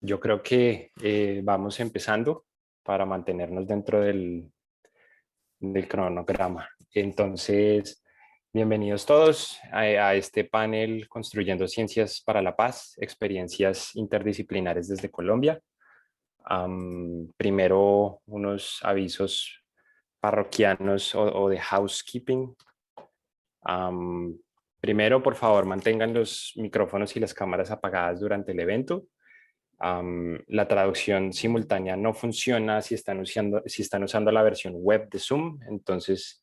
Yo creo que vamos empezando para mantenernos dentro del cronograma. Entonces, bienvenidos todos a este panel Construyendo Ciencias para la Paz, experiencias interdisciplinares desde Colombia. Primero, unos avisos parroquianos o de housekeeping. Am, Primero, por favor, mantengan los micrófonos y las cámaras apagadas durante el evento. La traducción simultánea no funciona si están usando la versión web de Zoom, entonces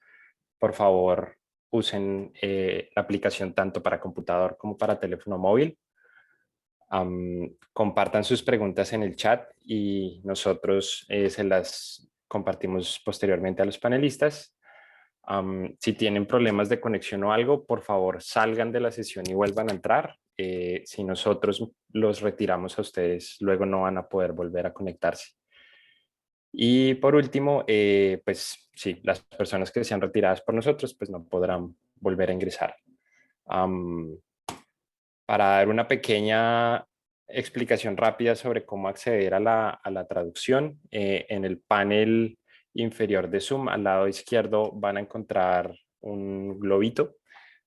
por favor usen la aplicación tanto para computador como para teléfono móvil. Compartan sus preguntas en el chat y nosotros se las compartimos posteriormente a los panelistas. Si tienen problemas de conexión o algo, por favor salgan de la sesión y vuelvan a entrar. Si nosotros los retiramos a ustedes, luego no van a poder volver a conectarse. Y por último, pues sí, las personas que sean retiradas por nosotros, pues no podrán volver a ingresar. Para dar una pequeña explicación rápida sobre cómo acceder a la traducción, en el panel inferior de Zoom, al lado izquierdo, van a encontrar un globito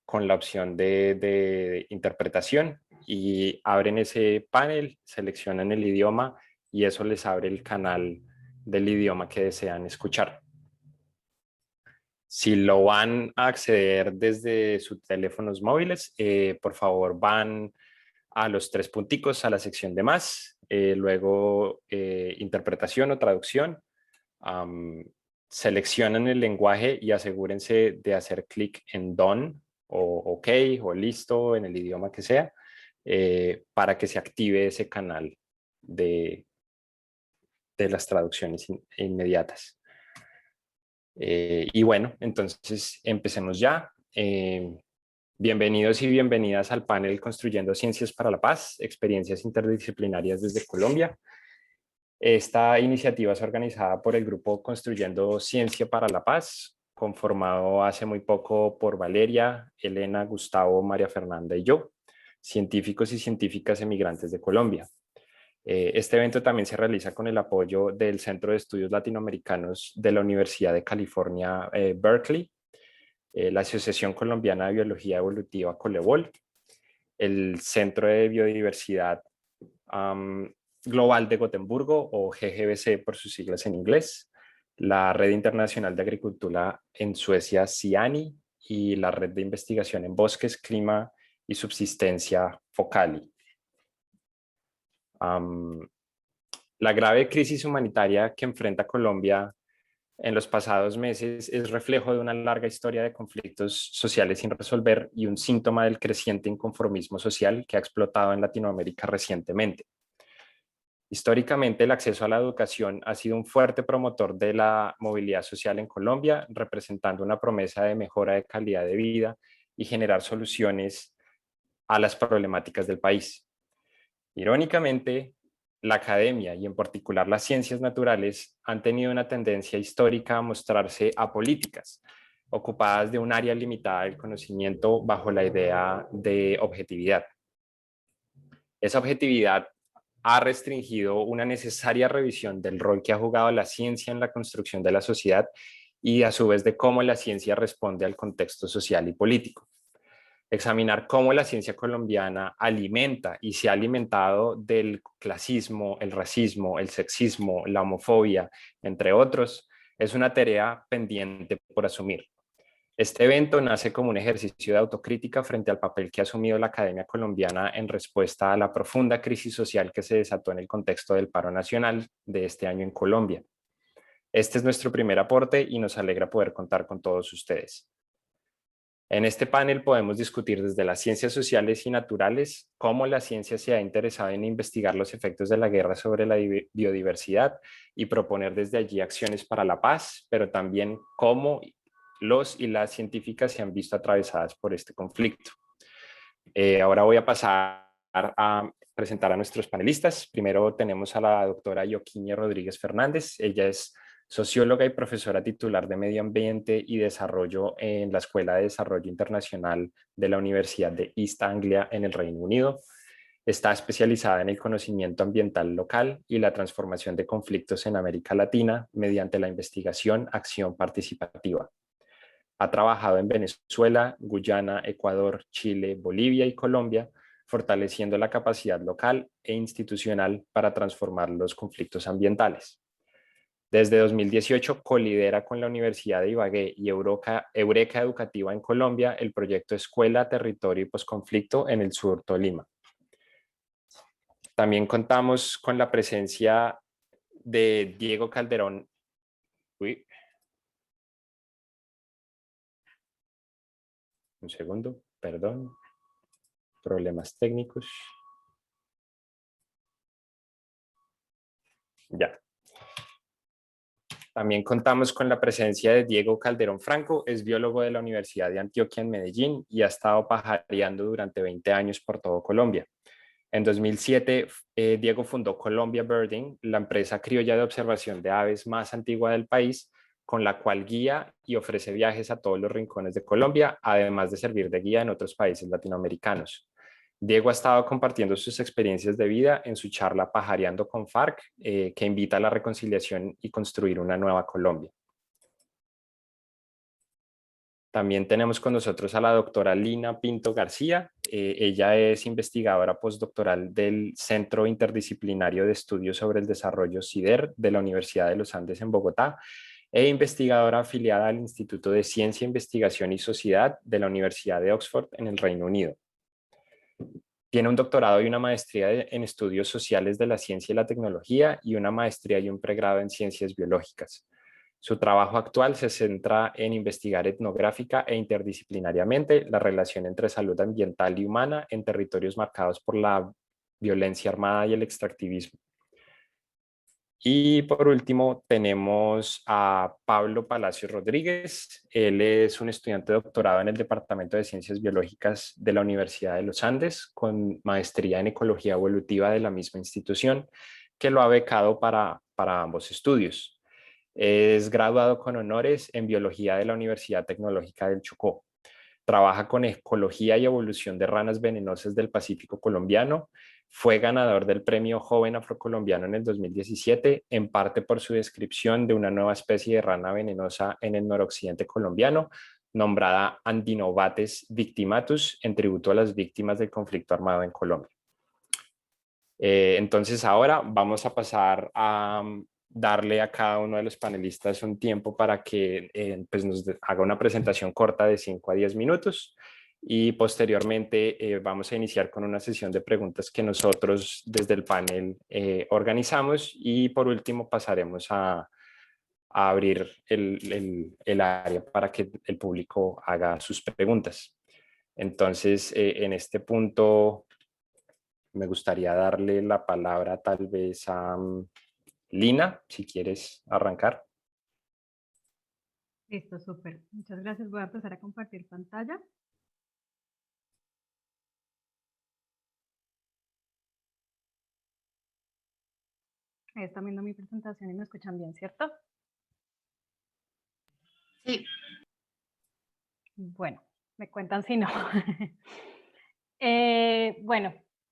con la opción de interpretación y abren ese panel, seleccionan el idioma y eso les abre el canal del idioma que desean escuchar. Si lo van a acceder desde sus teléfonos móviles, por favor van a los tres punticos a la sección de más, luego interpretación o traducción, seleccionan el lenguaje y asegúrense de hacer clic en Done o OK o listo en el idioma que sea, para que se active ese canal de las traducciones inmediatas. Y bueno, entonces empecemos ya. Bienvenidos y bienvenidas al panel Construyendo Ciencias para la Paz, experiencias interdisciplinarias desde Colombia. Esta iniciativa es organizada por el grupo Construyendo Ciencia para la Paz, conformado hace muy poco por Valeria, Elena, Gustavo, María Fernanda y yo, científicos y científicas emigrantes de Colombia. Este evento también se realiza con el apoyo del Centro de Estudios Latinoamericanos de la Universidad de California, Berkeley, la Asociación Colombiana de Biología Evolutiva Colebol, el Centro de Biodiversidad Global de Gotemburgo, o GGBC por sus siglas en inglés, la Red Internacional de Agricultura en Suecia, CIANI, y la Red de Investigación en Bosques, Clima y Subsistencia, FOCALI. La grave crisis humanitaria que enfrenta Colombia en los pasados meses es reflejo de una larga historia de conflictos sociales sin resolver y un síntoma del creciente inconformismo social que ha explotado en Latinoamérica recientemente. Históricamente, el acceso a la educación ha sido un fuerte promotor de la movilidad social en Colombia, representando una promesa de mejora de calidad de vida y generar soluciones a las problemáticas del país. Irónicamente, la academia y en particular las ciencias naturales han tenido una tendencia histórica a mostrarse apolíticas, ocupadas de un área limitada del conocimiento bajo la idea de objetividad. Esa objetividad ha restringido una necesaria revisión del rol que ha jugado la ciencia en la construcción de la sociedad y a su vez de cómo la ciencia responde al contexto social y político. Examinar cómo la ciencia colombiana alimenta y se ha alimentado del clasismo, el racismo, el sexismo, la homofobia, entre otros, es una tarea pendiente por asumir. Este evento nace como un ejercicio de autocrítica frente al papel que ha asumido la Academia Colombiana en respuesta a la profunda crisis social que se desató en el contexto del paro nacional de este año en Colombia. Este es nuestro primer aporte y nos alegra poder contar con todos ustedes. En este panel podemos discutir desde las ciencias sociales y naturales cómo la ciencia se ha interesado en investigar los efectos de la guerra sobre la biodiversidad y proponer desde allí acciones para la paz, pero también cómo los y las científicas se han visto atravesadas por este conflicto. Ahora voy a pasar a presentar a nuestros panelistas. Primero tenemos a la doctora Yoquiña Rodríguez Fernández. Ella es socióloga y profesora titular de Medio Ambiente y Desarrollo en la Escuela de Desarrollo Internacional de la Universidad de East Anglia en el Reino Unido. Está especializada en el conocimiento ambiental local y la transformación de conflictos en América Latina mediante la investigación, acción participativa. Ha trabajado en Venezuela, Guyana, Ecuador, Chile, Bolivia y Colombia, fortaleciendo la capacidad local e institucional para transformar los conflictos ambientales. Desde 2018 colidera con la Universidad de Ibagué y Eureka Educativa en Colombia el proyecto Escuela, Territorio y Posconflicto en el sur Tolima. También contamos con la presencia de Diego Calderón. Uy. Un segundo, perdón. Problemas técnicos. Ya. También contamos con la presencia de Diego Calderón Franco, es biólogo de la Universidad de Antioquia en Medellín y ha estado pajareando durante 20 años por todo Colombia. En 2007, Diego fundó Colombia Birding, la empresa criolla de observación de aves más antigua del país, con la cual guía y ofrece viajes a todos los rincones de Colombia, además de servir de guía en otros países latinoamericanos. Diego ha estado compartiendo sus experiencias de vida en su charla Pajareando con FARC, que invita a la reconciliación y construir una nueva Colombia. También tenemos con nosotros a la doctora Lina Pinto García. Ella es investigadora postdoctoral del Centro Interdisciplinario de Estudios sobre el Desarrollo CIDER de la Universidad de los Andes en Bogotá e investigadora afiliada al Instituto de Ciencia, Investigación y Sociedad de la Universidad de Oxford en el Reino Unido. Tiene un doctorado y una maestría en estudios sociales de la ciencia y la tecnología y una maestría y un pregrado en ciencias biológicas. Su trabajo actual se centra en investigar etnográfica e interdisciplinariamente la relación entre salud ambiental y humana en territorios marcados por la violencia armada y el extractivismo. Y por último tenemos a Pablo Palacios Rodríguez. Él es un estudiante de doctorado en el Departamento de Ciencias Biológicas de la Universidad de los Andes, con maestría en Ecología Evolutiva de la misma institución, que lo ha becado para ambos estudios. Es graduado con honores en Biología de la Universidad Tecnológica del Chocó. Trabaja con ecología y evolución de ranas venenosas del Pacífico colombiano. Fue ganador del Premio Joven Afrocolombiano en el 2017, en parte por su descripción de una nueva especie de rana venenosa en el noroccidente colombiano, nombrada Andinobates victimatus, en tributo a las víctimas del conflicto armado en Colombia. Entonces ahora vamos a pasar a darle a cada uno de los panelistas un tiempo para que pues nos haga una presentación corta de 5 a 10 minutos y posteriormente vamos a iniciar con una sesión de preguntas que nosotros desde el panel organizamos y por último pasaremos a abrir el área para que el público haga sus preguntas. Entonces, en este punto me gustaría darle la palabra tal vez a Lina, si quieres arrancar. Listo, súper. Muchas gracias. Voy a empezar a compartir pantalla. Ahí están viendo mi presentación y me escuchan bien, ¿cierto? Sí. Bueno, me cuentan si no.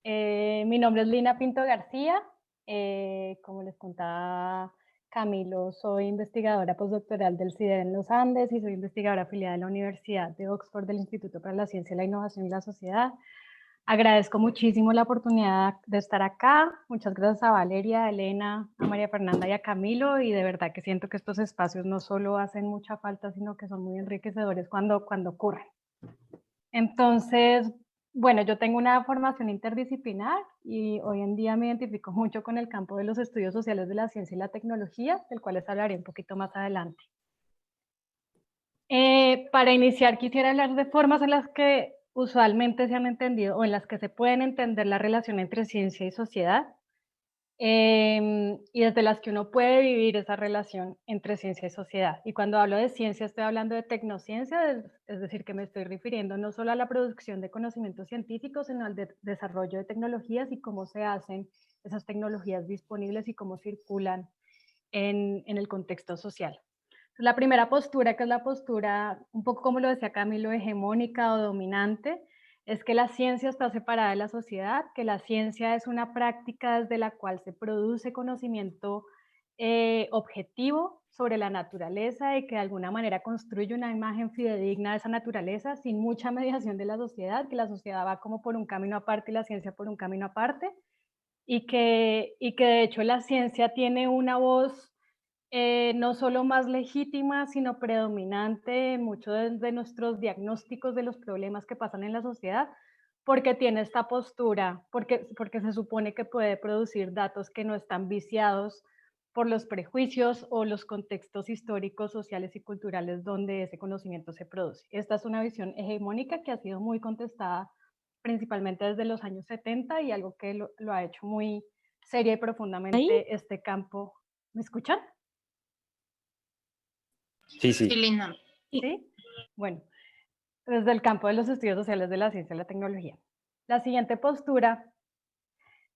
Mi nombre es Lina Pinto García. Como les contaba Camilo, soy investigadora postdoctoral del CIDER en los Andes y soy investigadora afiliada de la Universidad de Oxford del Instituto para la Ciencia, la Innovación y la Sociedad. Agradezco muchísimo la oportunidad de estar acá. Muchas gracias a Valeria, a Elena, a María Fernanda y a Camilo. Y de verdad que siento que estos espacios no solo hacen mucha falta, sino que son muy enriquecedores cuando ocurren. Entonces, bueno, yo tengo una formación interdisciplinar y hoy en día me identifico mucho con el campo de los estudios sociales de la ciencia y la tecnología, del cual les hablaré un poquito más adelante. Para iniciar, quisiera hablar de formas en las que usualmente se han entendido o en las que se pueden entender la relación entre ciencia y sociedad y desde las que uno puede vivir esa relación entre ciencia y sociedad. Y cuando hablo de ciencia estoy hablando de tecnociencia, es decir, que me estoy refiriendo no solo a la producción de conocimientos científicos, sino al desarrollo de tecnologías y cómo se hacen esas tecnologías disponibles y cómo circulan en el contexto social. La primera postura, que es la postura, un poco como lo decía Camilo, hegemónica o dominante, es que la ciencia está separada de la sociedad, que la ciencia es una práctica desde la cual se produce conocimiento objetivo sobre la naturaleza y que de alguna manera construye una imagen fidedigna de esa naturaleza sin mucha mediación de la sociedad, que la sociedad va como por un camino aparte y la ciencia por un camino aparte, y que de hecho la ciencia tiene una voz no solo más legítima, sino predominante en muchos de nuestros diagnósticos de los problemas que pasan en la sociedad, porque tiene esta postura, porque se supone que puede producir datos que no están viciados por los prejuicios o los contextos históricos, sociales y culturales donde ese conocimiento se produce. Esta es una visión hegemónica que ha sido muy contestada principalmente desde los años 70 y algo que lo ha hecho muy seria y ¿Ahí? profundamente este campo. ¿Me escuchan? Sí, Sí, sí. Lina. ¿Sí? Bueno, desde el campo de los estudios sociales de la ciencia y la tecnología. La siguiente postura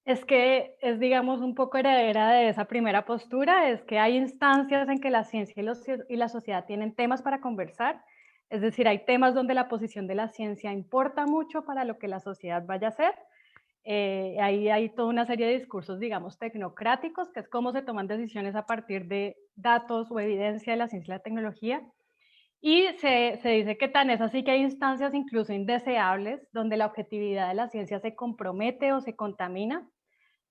es que es, digamos, un poco heredera de esa primera postura, es que hay instancias en que la ciencia y la sociedad tienen temas para conversar, es decir, hay temas donde la posición de la ciencia importa mucho para lo que la sociedad vaya a hacer. Ahí hay toda una serie de discursos, digamos, tecnocráticos, que es cómo se toman decisiones a partir de datos o evidencia de la ciencia y la tecnología. Y se dice que tan es así que hay instancias incluso indeseables donde la objetividad de la ciencia se compromete o se contamina.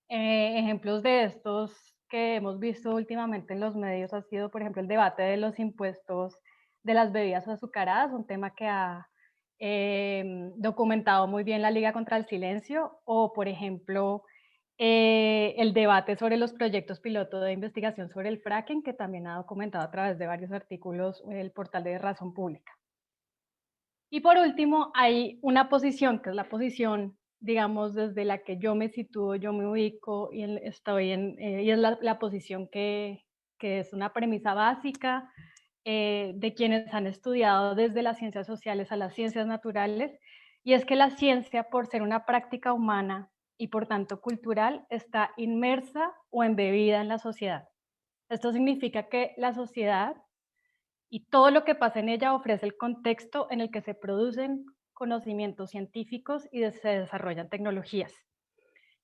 Ejemplos de estos que hemos visto últimamente en los medios ha sido, por ejemplo, el debate de los impuestos de las bebidas azucaradas, un tema que ha documentado muy bien la Liga contra el Silencio, o por ejemplo, el debate sobre los proyectos piloto de investigación sobre el fracking, que también ha documentado a través de varios artículos el portal de Razón Pública. Y por último, hay una posición, que es la posición, digamos, desde la que yo me sitúo, yo me ubico y y es la posición que es una premisa básica de quienes han estudiado desde las ciencias sociales a las ciencias naturales, y es que la ciencia, por ser una práctica humana y por tanto cultural, está inmersa o embebida en la sociedad. Esto significa que la sociedad y todo lo que pasa en ella ofrece el contexto en el que se producen conocimientos científicos y se desarrollan tecnologías.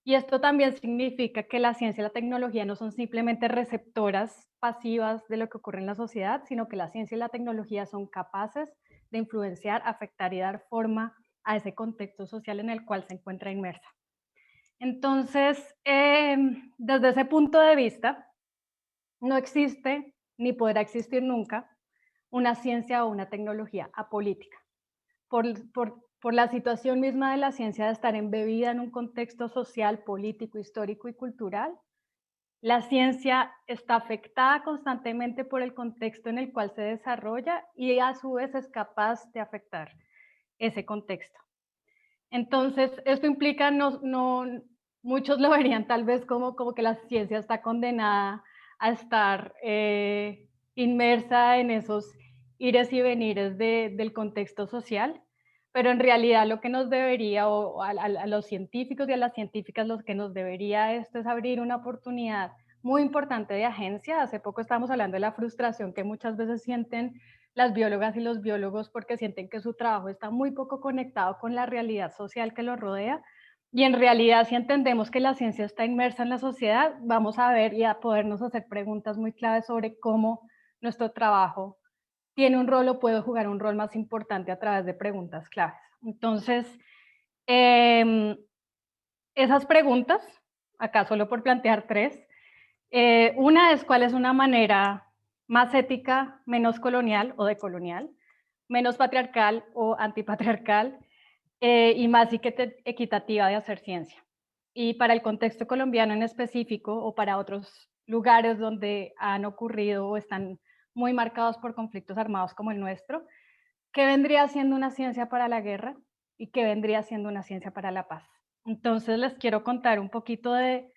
Y esto también significa que la ciencia y la tecnología no son simplemente receptoras pasivas de lo que ocurre en la sociedad, sino que la ciencia y la tecnología son capaces de influenciar, afectar y dar forma a ese contexto social en el cual se encuentra inmersa. Entonces, desde ese punto de vista, no existe ni podrá existir nunca una ciencia o una tecnología apolítica. Por la situación misma de la ciencia de estar embebida en un contexto social, político, histórico y cultural, la ciencia está afectada constantemente por el contexto en el cual se desarrolla y a su vez es capaz de afectar ese contexto. Entonces, esto implica, muchos lo verían tal vez como que la ciencia está condenada a estar inmersa en esos ires y venires del contexto social, pero en realidad lo que nos debería, o a los científicos y a las científicas, lo que nos debería esto es abrir una oportunidad muy importante de agencia. Hace poco estábamos hablando de la frustración que muchas veces sienten las biólogas y los biólogos porque sienten que su trabajo está muy poco conectado con la realidad social que los rodea. Y en realidad, si entendemos que la ciencia está inmersa en la sociedad, vamos a ver y a podernos hacer preguntas muy claves sobre cómo nuestro trabajo tiene un rol o puede jugar un rol más importante a través de preguntas claves. Entonces, esas preguntas, acá solo por plantear tres, una es cuál es una manera más ética, menos colonial o decolonial, menos patriarcal o antipatriarcal y más equitativa de hacer ciencia. Y para el contexto colombiano en específico o para otros lugares donde han ocurrido o están muy marcados por conflictos armados como el nuestro, ¿qué vendría siendo una ciencia para la guerra y qué vendría siendo una ciencia para la paz? Entonces les quiero contar un poquito de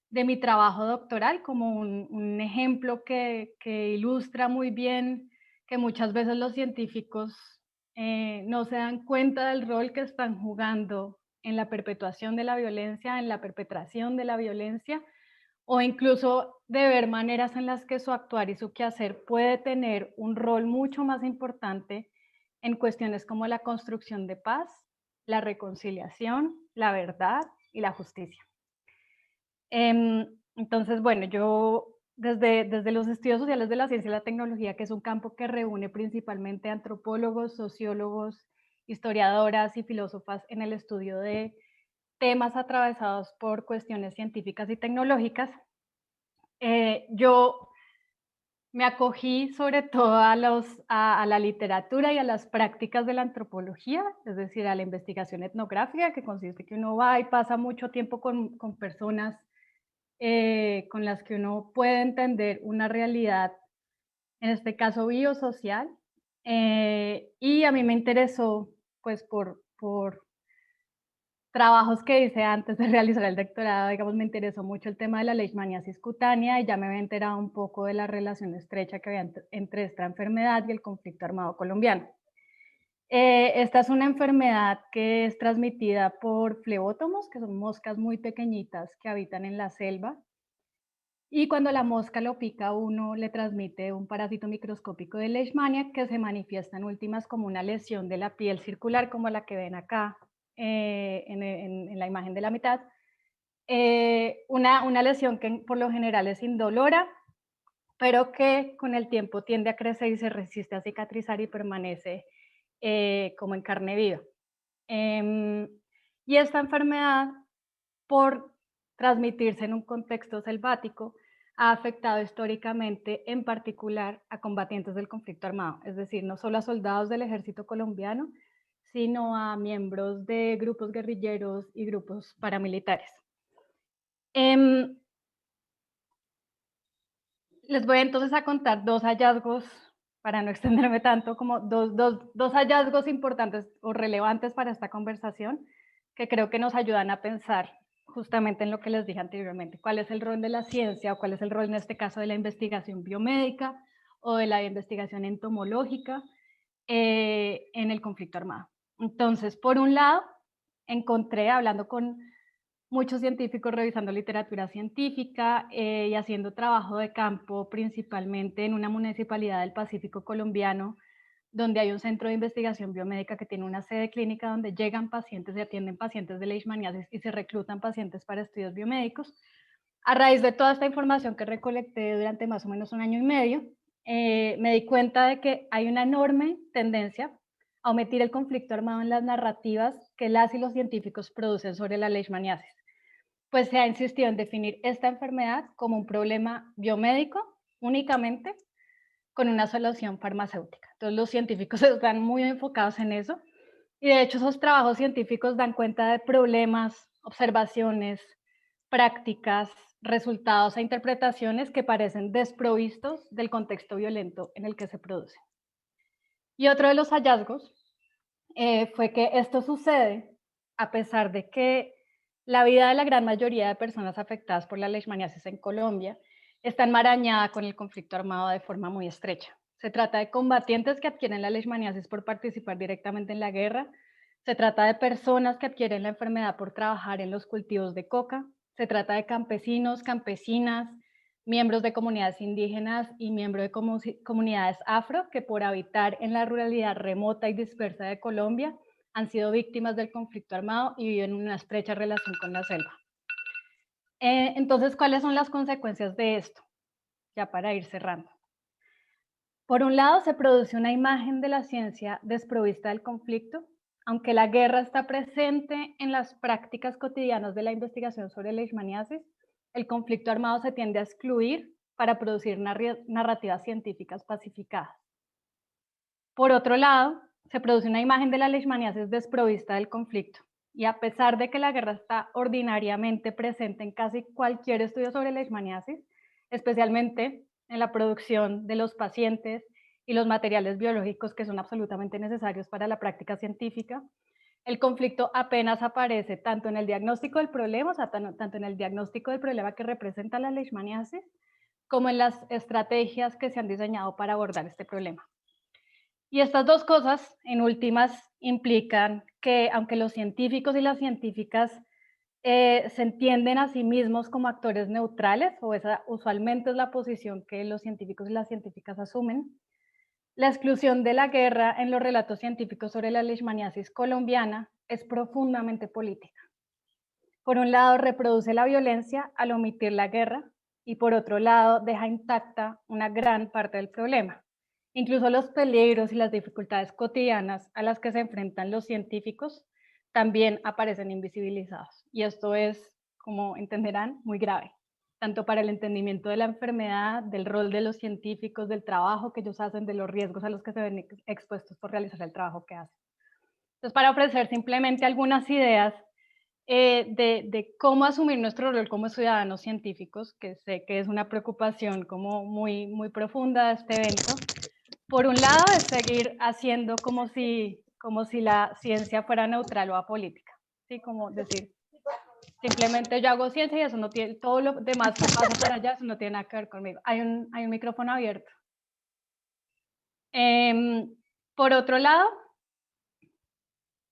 mi trabajo doctoral como un ejemplo que ilustra muy bien que muchas veces los científicos no se dan cuenta del rol que están jugando en la perpetuación de la violencia, en la perpetración de la violencia, o incluso de ver maneras en las que su actuar y su quehacer puede tener un rol mucho más importante en cuestiones como la construcción de paz la reconciliación, la verdad y la justicia. Entonces, bueno, yo desde los estudios sociales de la ciencia y la tecnología, que es un campo que reúne principalmente antropólogos, sociólogos, historiadoras y filósofas en el estudio de temas atravesados por cuestiones científicas y tecnológicas, yo me acogí sobre todo a la literatura y a las prácticas de la antropología, es decir, a la investigación etnográfica, que consiste que uno va y pasa mucho tiempo con personas con las que uno puede entender una realidad, en este caso biosocial. Y a mí me interesó, pues por trabajos que hice antes de realizar el doctorado, digamos, me interesó mucho el tema de la leishmaniasis cutánea y ya me había enterado un poco de la relación estrecha que había entre esta enfermedad y el conflicto armado colombiano. Esta es una enfermedad que es transmitida por flebótomos, que son moscas muy pequeñitas que habitan en la selva. Y cuando la mosca lo pica a uno, le transmite un parásito microscópico de Leishmania que se manifiesta en últimas como una lesión de la piel circular, como la que ven acá en la imagen de la mitad. Una lesión que por lo general es indolora, pero que con el tiempo tiende a crecer y se resiste a cicatrizar y permanece como en carne viva. Y esta enfermedad, por transmitirse en un contexto selvático, ha afectado históricamente, en particular, a combatientes del conflicto armado, es decir, no solo a soldados del ejército colombiano, sino a miembros de grupos guerrilleros y grupos paramilitares. Les voy entonces a contar dos hallazgos, para no extenderme tanto, como dos hallazgos importantes o relevantes para esta conversación, que creo que nos ayudan a pensar justamente en lo que les dije anteriormente, cuál es el rol de la ciencia o cuál es el rol en este caso de la investigación biomédica o de la investigación entomológica en el conflicto armado. Entonces, por un lado, encontré, hablando con muchos científicos revisando literatura científica y haciendo trabajo de campo principalmente en una municipalidad del Pacífico colombiano, donde hay un centro de investigación biomédica que tiene una sede clínica donde llegan pacientes y atienden pacientes de leishmaniasis y se reclutan pacientes para estudios biomédicos. A raíz de toda esta información que recolecté durante más o menos un año y medio, me di cuenta de que hay una enorme tendencia a omitir el conflicto armado en las narrativas que las y los científicos producen sobre la leishmaniasis, pues se ha insistido en definir esta enfermedad como un problema biomédico únicamente con una solución farmacéutica. Entonces los científicos están muy enfocados en eso y de hecho esos trabajos científicos dan cuenta de problemas, observaciones, prácticas, resultados e interpretaciones que parecen desprovistos del contexto violento en el que se produce. Y otro de los hallazgos fue que esto sucede a pesar de que la vida de la gran mayoría de personas afectadas por la leishmaniasis en Colombia está enmarañada con el conflicto armado de forma muy estrecha. Se trata de combatientes que adquieren la leishmaniasis por participar directamente en la guerra, se trata de personas que adquieren la enfermedad por trabajar en los cultivos de coca, se trata de campesinos, campesinas, miembros de comunidades indígenas y miembros de comunidades afro que por habitar en la ruralidad remota y dispersa de Colombia han sido víctimas del conflicto armado y viven en una estrecha relación con la selva. Entonces, ¿cuáles son las consecuencias de esto? Ya para ir cerrando. Por un lado, se produce una imagen de la ciencia desprovista del conflicto, aunque la guerra está presente en las prácticas cotidianas de la investigación sobre leishmaniasis, el conflicto armado se tiende a excluir para producir narrativas científicas pacificadas. Por otro lado, se produce una imagen de la leishmaniasis desprovista del conflicto, y a pesar de que la guerra está ordinariamente presente en casi cualquier estudio sobre leishmaniasis, especialmente en la producción de los pacientes y los materiales biológicos que son absolutamente necesarios para la práctica científica, el conflicto apenas aparece tanto en el diagnóstico del problema, o sea, tanto en el diagnóstico del problema que representa la leishmaniasis, como en las estrategias que se han diseñado para abordar este problema. Y estas dos cosas, en últimas, implican que aunque los científicos y las científicas se entienden a sí mismos como actores neutrales, o esa usualmente es la posición que los científicos y las científicas asumen, la exclusión de la guerra en los relatos científicos sobre la leishmaniasis colombiana es profundamente política. Por un lado, reproduce la violencia al omitir la guerra y por otro lado, deja intacta una gran parte del problema. Incluso los peligros y las dificultades cotidianas a las que se enfrentan los científicos también aparecen invisibilizados. Y esto es, como entenderán, muy grave, tanto para el entendimiento de la enfermedad, del rol de los científicos, del trabajo que ellos hacen, de los riesgos a los que se ven expuestos por realizar el trabajo que hacen. Entonces, para ofrecer simplemente algunas ideas de cómo asumir nuestro rol como ciudadanos científicos, que sé que es una preocupación como muy profunda de este evento. Por un lado, es seguir haciendo como si la ciencia fuera neutral o apolítica, ¿sí? Como decir, simplemente yo hago ciencia y eso no tiene, todo lo demás que pasa por allá, eso no tiene nada que ver conmigo. Hay un micrófono abierto. Por otro lado,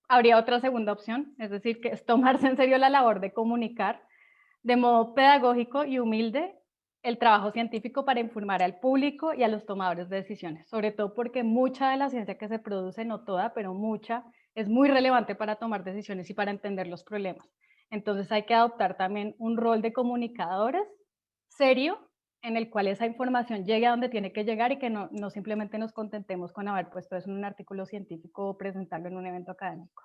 habría otra segunda opción, es decir, que es tomarse en serio la labor de comunicar de modo pedagógico y humilde el trabajo científico para informar al público y a los tomadores de decisiones, sobre todo porque mucha de la ciencia que se produce, no toda, pero mucha, es muy relevante para tomar decisiones y para entender los problemas. Entonces hay que adoptar también un rol de comunicadores serio en el cual esa información llegue a donde tiene que llegar y que no simplemente nos contentemos con haber puesto eso en un artículo científico o presentarlo en un evento académico.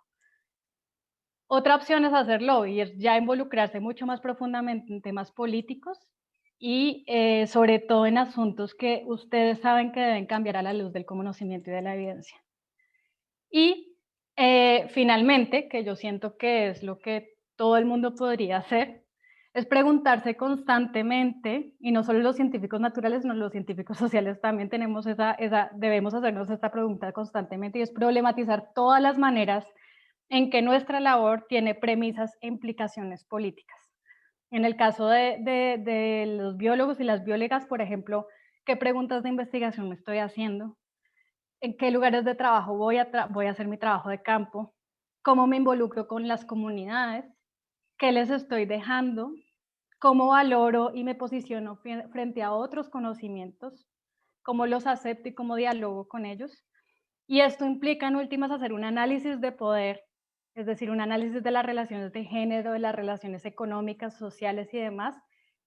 Otra opción es hacerlo y es ya involucrarse mucho más profundamente en temas políticos y sobre todo en asuntos que ustedes saben que deben cambiar a la luz del conocimiento y de la evidencia. Y finalmente, que yo siento que es lo que todo el mundo podría hacer, es preguntarse constantemente, y no solo los científicos naturales, sino los científicos sociales también tenemos debemos hacernos esta pregunta constantemente, y es problematizar todas las maneras en que nuestra labor tiene premisas e implicaciones políticas. En el caso de los biólogos y las biólogas, por ejemplo, ¿qué preguntas de investigación me estoy haciendo? ¿En qué lugares de trabajo voy a hacer mi trabajo de campo? ¿Cómo me involucro con las comunidades? ¿Qué les estoy dejando? ¿Cómo valoro y me posiciono frente a otros conocimientos? ¿Cómo los acepto y cómo dialogo con ellos? Y esto implica, en últimas, hacer un análisis de poder, es decir, un análisis de las relaciones de género, de las relaciones económicas, sociales y demás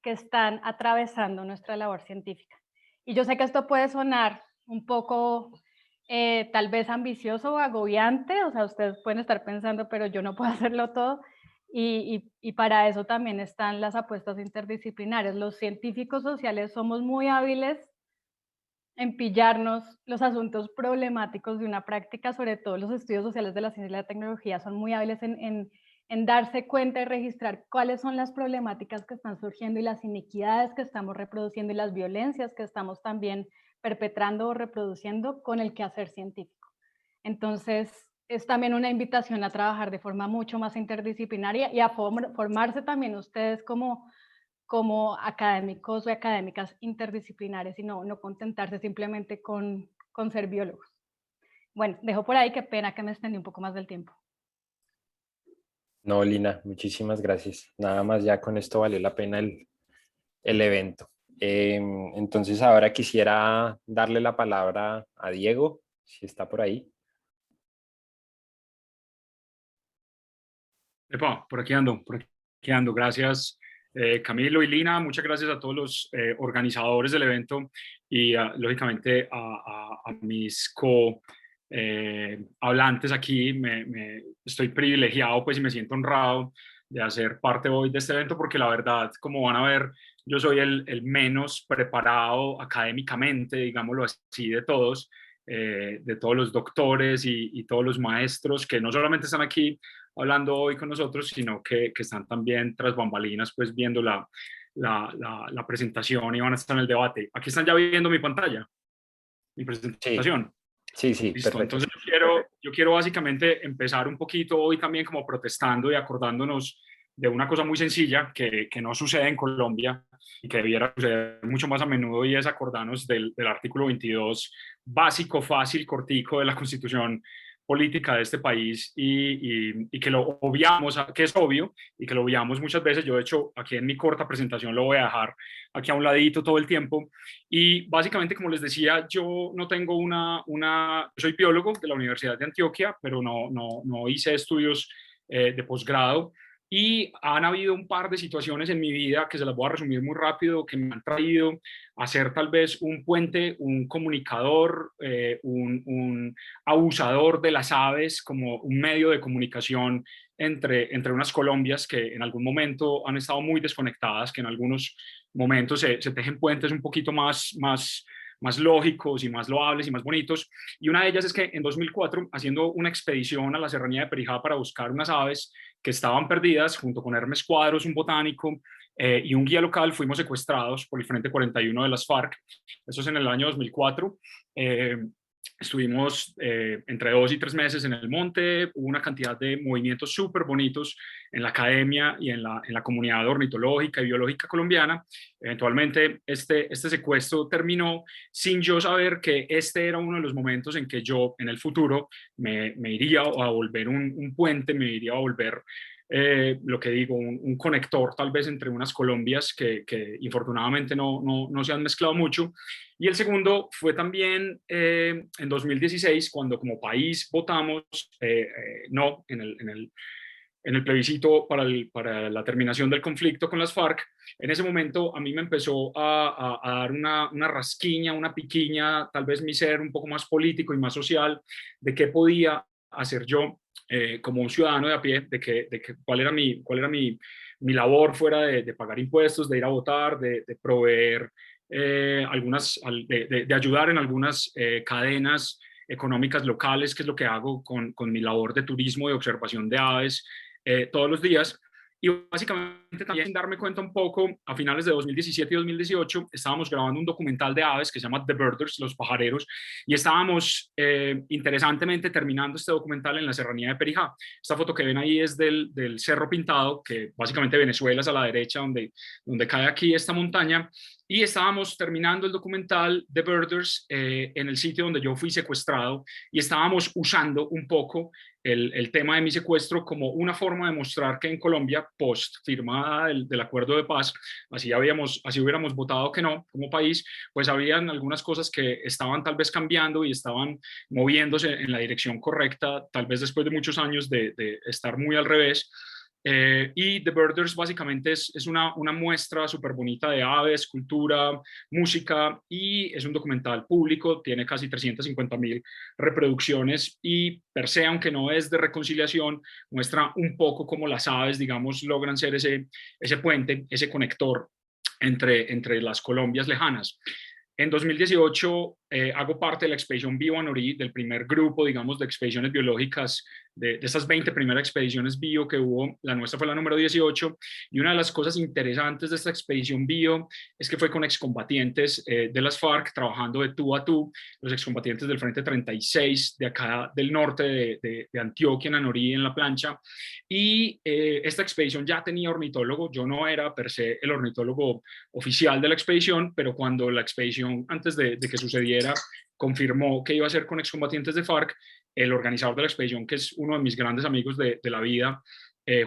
que están atravesando nuestra labor científica. Y yo sé que esto puede sonar un poco tal vez ambicioso o agobiante, o sea, ustedes pueden estar pensando, pero yo no puedo hacerlo todo. Y para eso también están las apuestas interdisciplinarias. Los científicos sociales somos muy hábiles en pillarnos los asuntos problemáticos de una práctica, sobre todo los estudios sociales de la ciencia y la tecnología, son muy hábiles en darse cuenta y registrar cuáles son las problemáticas que están surgiendo y las iniquidades que estamos reproduciendo y las violencias que estamos también perpetrando o reproduciendo con el quehacer científico. Entonces, es también una invitación a trabajar de forma mucho más interdisciplinaria y a formarse también ustedes como académicos o académicas interdisciplinares y no contentarse simplemente con ser biólogos. Bueno, dejo por ahí, qué pena que me extendí un poco más del tiempo. No, Lina, muchísimas gracias. Nada más ya con esto valió la pena el evento. Entonces ahora quisiera darle la palabra a Diego, si está por ahí. Epa, por aquí ando. Gracias, Camilo y Lina. Muchas gracias a todos los organizadores del evento y lógicamente a mis hablantes aquí. Estoy privilegiado pues y me siento honrado de hacer parte hoy de este evento porque la verdad, como van a ver, yo soy el menos preparado académicamente, digámoslo así, de todos los doctores y todos los maestros que no solamente están aquí hablando hoy con nosotros, sino que están también tras bambalinas, pues viendo la presentación y van a estar en el debate. Aquí están ya viendo mi pantalla, mi presentación. Sí, Listo. perfecto. Entonces yo quiero básicamente empezar un poquito hoy también como protestando y acordándonos de una cosa muy sencilla que no sucede en Colombia y que debiera suceder mucho más a menudo, y es acordarnos del artículo 22 básico, fácil, cortico de la Constitución política de este país y que lo obviamos, que es obvio y que lo obviamos muchas veces. Yo de hecho aquí en mi corta presentación lo voy a dejar aquí a un ladito todo el tiempo. Y básicamente, como les decía, yo no tengo soy biólogo de la Universidad de Antioquia, pero no hice estudios de posgrado. Y han habido un par de situaciones en mi vida que se las voy a resumir muy rápido, que me han traído a ser tal vez un puente, un comunicador, un abusador de las aves, como un medio de comunicación entre unas Colombias que en algún momento han estado muy desconectadas, que en algunos momentos se tejen puentes un poquito más lógicos y más loables y más bonitos. Y una de ellas es que en 2004, haciendo una expedición a la serranía de Perijá para buscar unas aves que estaban perdidas, junto con Hermes Cuadros, un botánico, y un guía local, fuimos secuestrados por el Frente 41 de las FARC. Eso es en el año 2004. Estuvimos entre 2 y 3 meses en el monte, hubo una cantidad de movimientos súper bonitos en la academia y en la comunidad ornitológica y biológica colombiana. Eventualmente este secuestro terminó sin yo saber que este era uno de los momentos en que yo en el futuro me iría a volver un puente, me iría a volver lo que digo, un conector tal vez entre unas Colombias que infortunadamente no se han mezclado mucho. Y el segundo fue también en 2016, cuando como país votamos no en el plebiscito para la terminación del conflicto con las FARC. En ese momento a mí me empezó a dar una rasquiña, una piquiña, tal vez mi ser un poco más político y más social, de qué podía hacer yo como un ciudadano de a pie, cuál era mi labor fuera de pagar impuestos, de ir a votar, de proveer de ayudar en algunas cadenas económicas locales, que es lo que hago con mi labor de turismo, de observación de aves todos los días. Y básicamente también sin darme cuenta un poco, a finales de 2017 y 2018 estábamos grabando un documental de aves que se llama The Birders, Los Pajareros, y estábamos interesantemente terminando este documental en la serranía de Perijá. Esta foto que ven ahí es del Cerro Pintado, que básicamente Venezuela es a la derecha, donde cae aquí esta montaña, y estábamos terminando el documental The Birders en el sitio donde yo fui secuestrado, y estábamos usando un poco el tema de mi secuestro como una forma de mostrar que en Colombia, post firmada del acuerdo de paz, así hubiéramos votado que no como país, pues habían algunas cosas que estaban tal vez cambiando y estaban moviéndose en la dirección correcta, tal vez después de muchos años de estar muy al revés. Y The Birders básicamente es una muestra súper bonita de aves, cultura, música, y es un documental público, tiene casi 350.000 reproducciones y per se, aunque no es de reconciliación, muestra un poco cómo las aves, digamos, logran ser ese puente, ese conector entre las Colombias lejanas. En 2018 hago parte de la expedición Bio Anorí, del primer grupo, digamos, de expediciones biológicas, de esas 20 primeras expediciones bio que hubo. La nuestra fue la número 18, y una de las cosas interesantes de esta expedición bio es que fue con excombatientes de las FARC, trabajando de tú a tú, los excombatientes del Frente 36 de acá del norte de Antioquia, en Anorí, en La Plancha. Y esta expedición ya tenía ornitólogo. Yo no era per se el ornitólogo oficial de la expedición, pero cuando la expedición, antes de que sucediera, confirmó que iba a ser con excombatientes de FARC, el organizador de la expedición, que es uno de mis grandes amigos de la vida,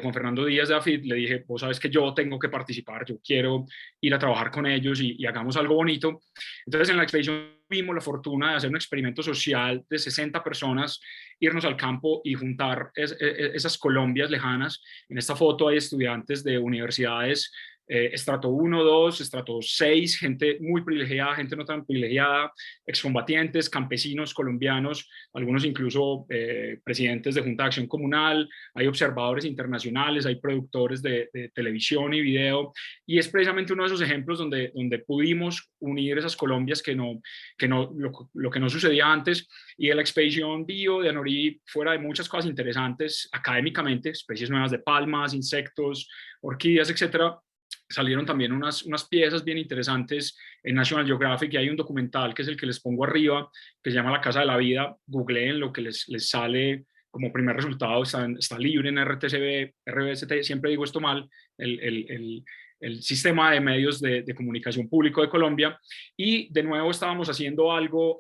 Juan Fernando Díaz de AFID, le dije: vos sabes que yo tengo que participar, yo quiero ir a trabajar con ellos y hagamos algo bonito. Entonces en la expedición tuvimos la fortuna de hacer un experimento social de 60 personas, irnos al campo y juntar esas Colombias lejanas. En esta foto hay estudiantes de universidades estrato 1, 2, estrato 6, gente muy privilegiada, gente no tan privilegiada, excombatientes, campesinos colombianos, algunos incluso presidentes de Junta de Acción Comunal, hay observadores internacionales, hay productores de televisión y video, y es precisamente uno de esos ejemplos donde pudimos unir esas Colombias lo que no sucedía antes. Y en la expedición Bio de Anorí, fuera de muchas cosas interesantes académicamente, especies nuevas de palmas, insectos, orquídeas, etcétera, salieron también unas piezas bien interesantes en National Geographic, y hay un documental que es el que les pongo arriba, que se llama La Casa de la Vida. Googleen lo que les sale como primer resultado, está libre en RTCB, RBST, siempre digo esto mal, el sistema de medios de comunicación público de Colombia, y de nuevo estábamos haciendo algo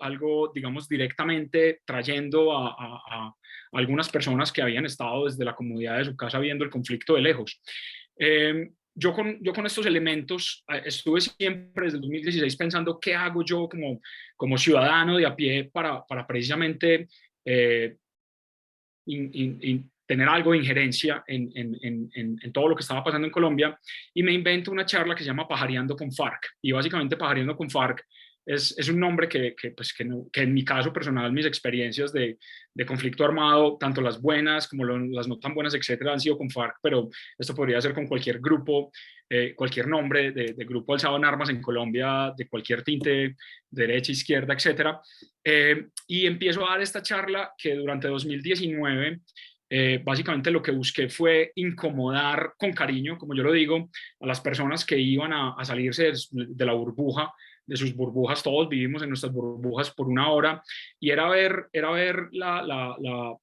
digamos, directamente trayendo a algunas personas que habían estado desde la comodidad de su casa viendo el conflicto de lejos. Yo con estos elementos estuve siempre desde el 2016 pensando qué hago yo como ciudadano de a pie para precisamente tener algo de injerencia en todo lo que estaba pasando en Colombia, y me invento una charla que se llama Pajareando con FARC, y básicamente Pajareando con FARC es un nombre pues que en mi caso personal, mis experiencias de conflicto armado, tanto las buenas como las no tan buenas, etcétera, han sido con FARC, pero esto podría ser con cualquier grupo, cualquier nombre de grupo alzado en armas en Colombia, de cualquier tinte, derecha, izquierda, etcétera. Y empiezo a dar esta charla que durante 2019 básicamente lo que busqué fue incomodar con cariño, como yo lo digo, a las personas que iban a salirse de la burbuja, de sus burbujas. Todos vivimos en nuestras burbujas por una hora, y era ver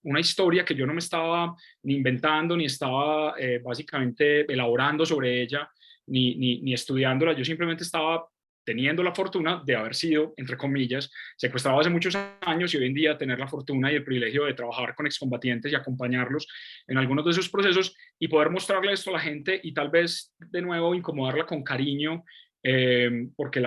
una historia que yo no me estaba ni inventando, ni estaba básicamente elaborando sobre ella, ni estudiándola. Yo simplemente estaba teniendo la fortuna de haber sido, entre comillas, secuestrado hace muchos años, y hoy en día tener la fortuna y el privilegio de trabajar con excombatientes y acompañarlos en algunos de sus procesos, y poder mostrarle esto a la gente y tal vez de nuevo incomodarla con cariño, porque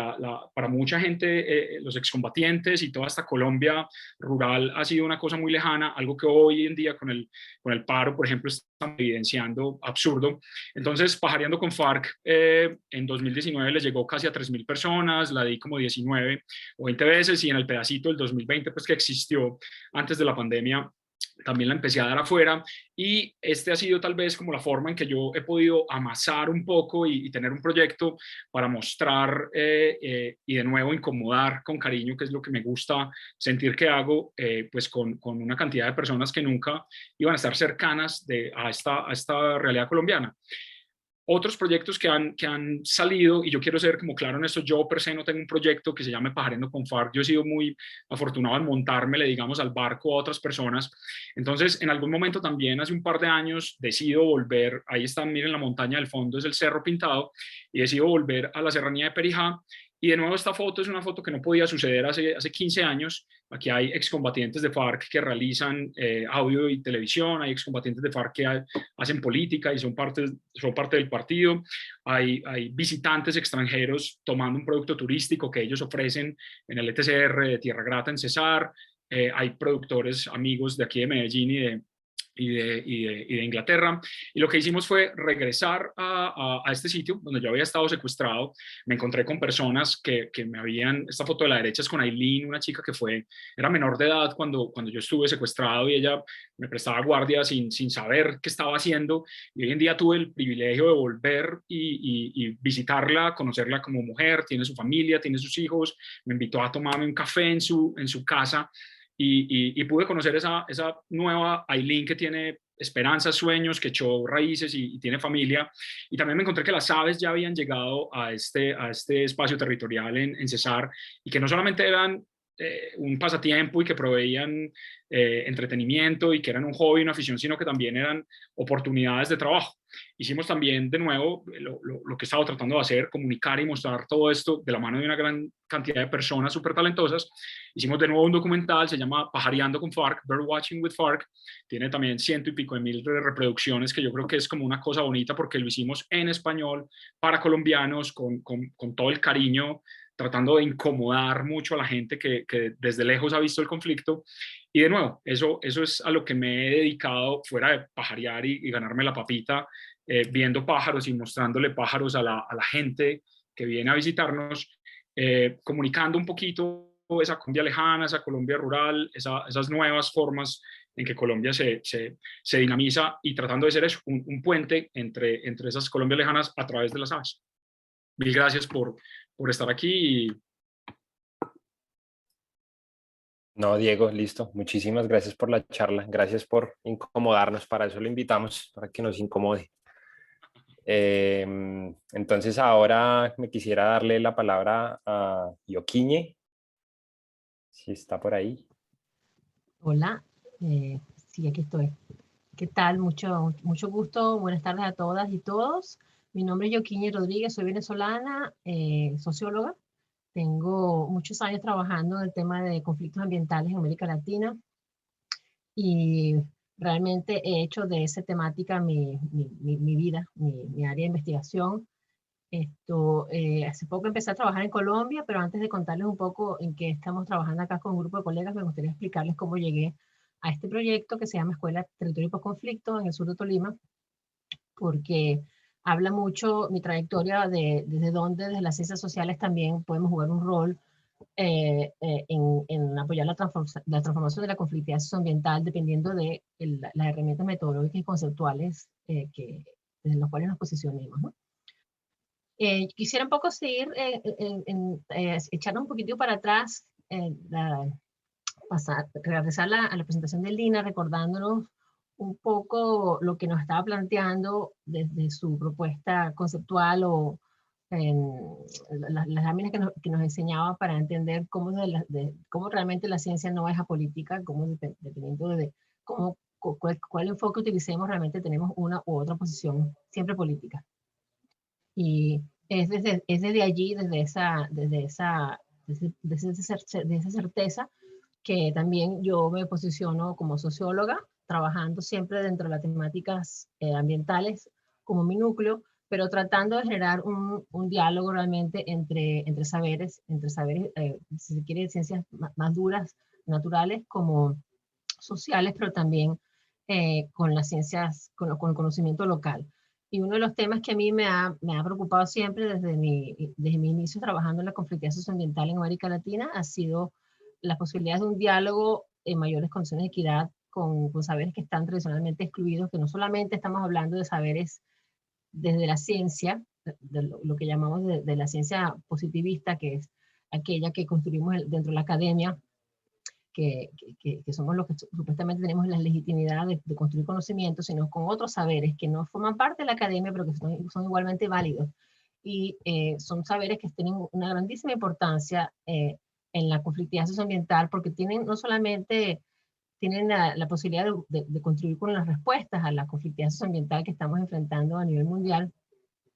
para mucha gente los excombatientes y toda esta Colombia rural ha sido una cosa muy lejana, algo que hoy en día con el paro, por ejemplo, están evidenciando absurdo. Entonces, Pajareando con FARC en 2019 les llegó casi a 3.000 personas, la di como 19 o 20 veces, y en el pedacito del 2020, pues que existió antes de la pandemia, también la empecé a dar afuera, y este ha sido tal vez como la forma en que yo he podido amasar un poco y tener un proyecto para mostrar y de nuevo incomodar con cariño, que es lo que me gusta sentir que hago, pues con una cantidad de personas que nunca iban a estar cercanas a esta realidad colombiana. Otros proyectos que han salido, y yo quiero ser como claro en esto, yo per se no tengo un proyecto que se llame Pajareando con FARC. Yo he sido muy afortunado en montármele, digamos, al barco a otras personas. Entonces, en algún momento también, hace un par de años, decido volver, ahí están, miren la montaña del fondo, es el Cerro Pintado, y decido volver a la serranía de Perijá. Y de nuevo, esta foto es una foto que no podía suceder hace 15 años. Aquí hay excombatientes de FARC que realizan audio y televisión, hay excombatientes de FARC que hacen política y son parte del partido, hay visitantes extranjeros tomando un producto turístico que ellos ofrecen en el ETCR de Tierra Grata en Cesar, hay productores amigos de aquí de Medellín y de Inglaterra, y lo que hicimos fue regresar a este sitio donde yo había estado secuestrado. Me encontré con personas que me habían, esta foto de la derecha es con Aileen, una chica que era menor de edad cuando yo estuve secuestrado, y ella me prestaba guardia sin saber qué estaba haciendo, y hoy en día tuve el privilegio de volver y visitarla, conocerla como mujer, tiene su familia, tiene sus hijos, me invitó a tomarme un café en su casa, y pude conocer esa nueva Aileen que tiene esperanzas, sueños, que echó raíces y tiene familia. Y también me encontré que las aves ya habían llegado a este espacio territorial en Cesar, y que no solamente eran un pasatiempo y que proveían entretenimiento y que eran un hobby, una afición, sino que también eran oportunidades de trabajo. Hicimos también de nuevo lo que he estado tratando de hacer, comunicar y mostrar todo esto de la mano de una gran cantidad de personas súper talentosas. Hicimos de nuevo un documental, se llama Pajareando con FARC, Birdwatching with FARC, tiene también 100 y pico de mil reproducciones, que yo creo que es como una cosa bonita porque lo hicimos en español para colombianos con todo el cariño, tratando de incomodar mucho a la gente que desde lejos ha visto el conflicto. Y de nuevo, eso es a lo que me he dedicado fuera de pajarear y ganarme la papita, viendo pájaros y mostrándole pájaros a la gente que viene a visitarnos, comunicando un poquito esa Colombia lejana, esa Colombia rural, esas nuevas formas en que Colombia se dinamiza, y tratando de ser eso, un puente entre esas Colombias lejanas a través de las aves. Mil gracias por estar aquí. No, Diego, listo. Muchísimas gracias por la charla. Gracias por incomodarnos. Para eso lo invitamos, para que nos incomode. Entonces ahora me quisiera darle la palabra a Yoquiñe, si está por ahí. Hola, sí, aquí estoy. ¿Qué tal? Mucho gusto. Buenas tardes a todas y todos. Mi nombre es Yoquiñi Rodríguez, soy venezolana, socióloga. Tengo muchos años trabajando en el tema de conflictos ambientales en América Latina y realmente he hecho de esa temática mi vida, mi área de investigación. Hace poco empecé a trabajar en Colombia, pero antes de contarles un poco en qué estamos trabajando acá con un grupo de colegas, me gustaría explicarles cómo llegué a este proyecto que se llama Escuela Territorio y Postconflicto en el sur de Tolima, porque habla mucho mi trayectoria desde donde desde las ciencias sociales también podemos jugar un rol en apoyar la transformación de la conflictividad socioambiental dependiendo de las herramientas metodológicas y conceptuales desde las cuales nos posicionemos, ¿no? Quisiera un poco seguir, echar un poquito para atrás, regresar a la presentación de Lina, recordándonos un poco lo que nos estaba planteando desde su propuesta conceptual o las láminas que nos enseñaba para entender cómo realmente la ciencia no es apolítica, cómo dependiendo de cuál enfoque utilicemos, realmente tenemos una u otra posición siempre política. Y es desde allí, desde esa certeza, que también yo me posiciono como socióloga, trabajando siempre dentro de las temáticas ambientales como mi núcleo, pero tratando de generar un diálogo realmente entre saberes, si se quiere, ciencias más duras, naturales, como sociales, pero también con las ciencias, con el conocimiento local. Y uno de los temas que a mí me ha preocupado siempre desde mi inicio trabajando en la conflictividad socioambiental en América Latina ha sido las posibilidades de un diálogo en mayores condiciones de equidad con saberes que están tradicionalmente excluidos, que no solamente estamos hablando de saberes desde la ciencia, de lo que llamamos de la ciencia positivista, que es aquella que construimos dentro de la academia, que somos los que supuestamente tenemos la legitimidad de construir conocimiento, sino con otros saberes que no forman parte de la academia, pero que son igualmente válidos. Y son saberes que tienen una grandísima importancia en la conflictividad socioambiental, porque no solamente tienen la posibilidad de contribuir con las respuestas a la conflictividad socioambiental que estamos enfrentando a nivel mundial,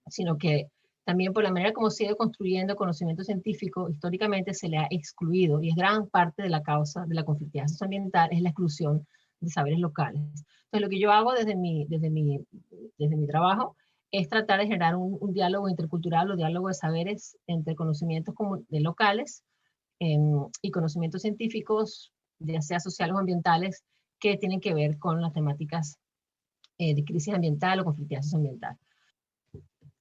sino que también por la manera como se ha ido construyendo conocimiento científico, históricamente se le ha excluido, y es gran parte de la causa de la conflictividad socioambiental, es la exclusión de saberes locales. Entonces, lo que yo hago desde mi trabajo es tratar de generar un diálogo intercultural o diálogo de saberes entre conocimientos locales y conocimientos científicos, ya sea sociales o ambientales, que tienen que ver con las temáticas de crisis ambiental o conflictividad socioambiental.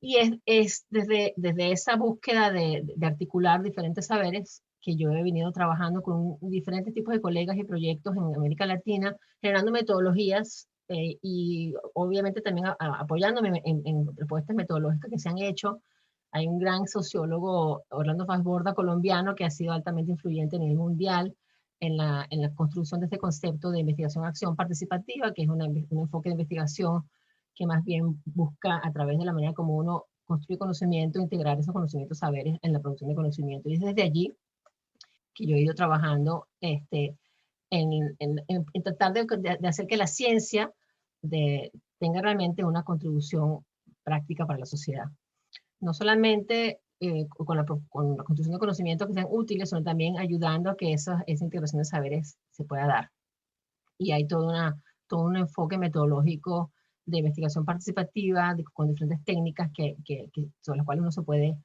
Y es desde esa búsqueda de articular diferentes saberes que yo he venido trabajando con diferentes tipos de colegas y proyectos en América Latina, generando metodologías y obviamente también apoyándome en propuestas metodológicas que se han hecho. Hay un gran sociólogo, Orlando Fassborda, colombiano, que ha sido altamente influyente a nivel mundial en la construcción de este concepto de investigación-acción participativa, que es un enfoque de investigación que más bien busca a través de la manera como uno construye conocimiento, integrar esos conocimientos, saberes en la producción de conocimiento. Y es desde allí que yo he ido trabajando en tratar de hacer que la ciencia tenga realmente una contribución práctica para la sociedad. No solamente con la construcción de conocimientos que sean útiles, sino también ayudando a que esa integración de saberes se pueda dar. Y hay todo un enfoque metodológico de investigación participativa, con diferentes técnicas sobre las cuales uno se puede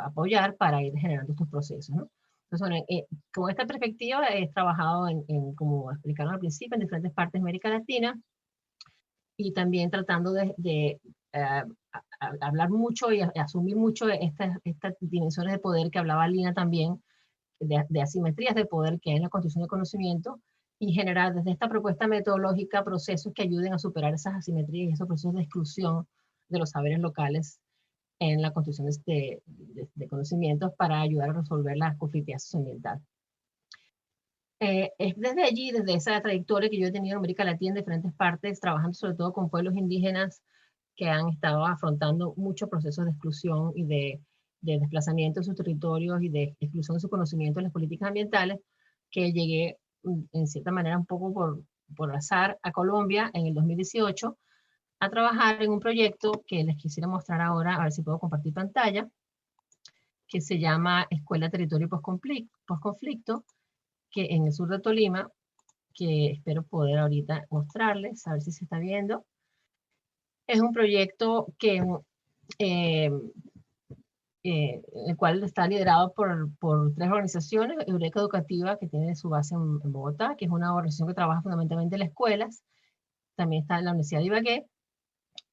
apoyar para ir generando estos procesos, ¿no? Entonces, bueno, con esta perspectiva he trabajado como explicaron al principio, en diferentes partes de América Latina, y también tratando de hablar mucho y asumir mucho estas dimensiones de poder que hablaba Lina también, de asimetrías de poder que hay en la construcción de conocimiento, y generar desde esta propuesta metodológica procesos que ayuden a superar esas asimetrías y esos procesos de exclusión de los saberes locales en la construcción de conocimientos para ayudar a resolver la conflictividad socioambiental. Es desde allí, desde esa trayectoria que yo he tenido en América Latina en diferentes partes, trabajando sobre todo con pueblos indígenas que han estado afrontando muchos procesos de exclusión y de desplazamiento de sus territorios y de exclusión de su conocimiento en las políticas ambientales, que llegué en cierta manera un poco por azar a Colombia en el 2018 a trabajar en un proyecto que les quisiera mostrar ahora, a ver si puedo compartir pantalla, que se llama Escuela Territorio y Posconflicto, que en el sur de Tolima, que espero poder ahorita mostrarles, a ver si se está viendo. Es un proyecto que, el cual está liderado por 3 organizaciones: Eureka Educativa, que tiene su base en Bogotá, que es una organización que trabaja fundamentalmente en las escuelas. También está la Universidad de Ibagué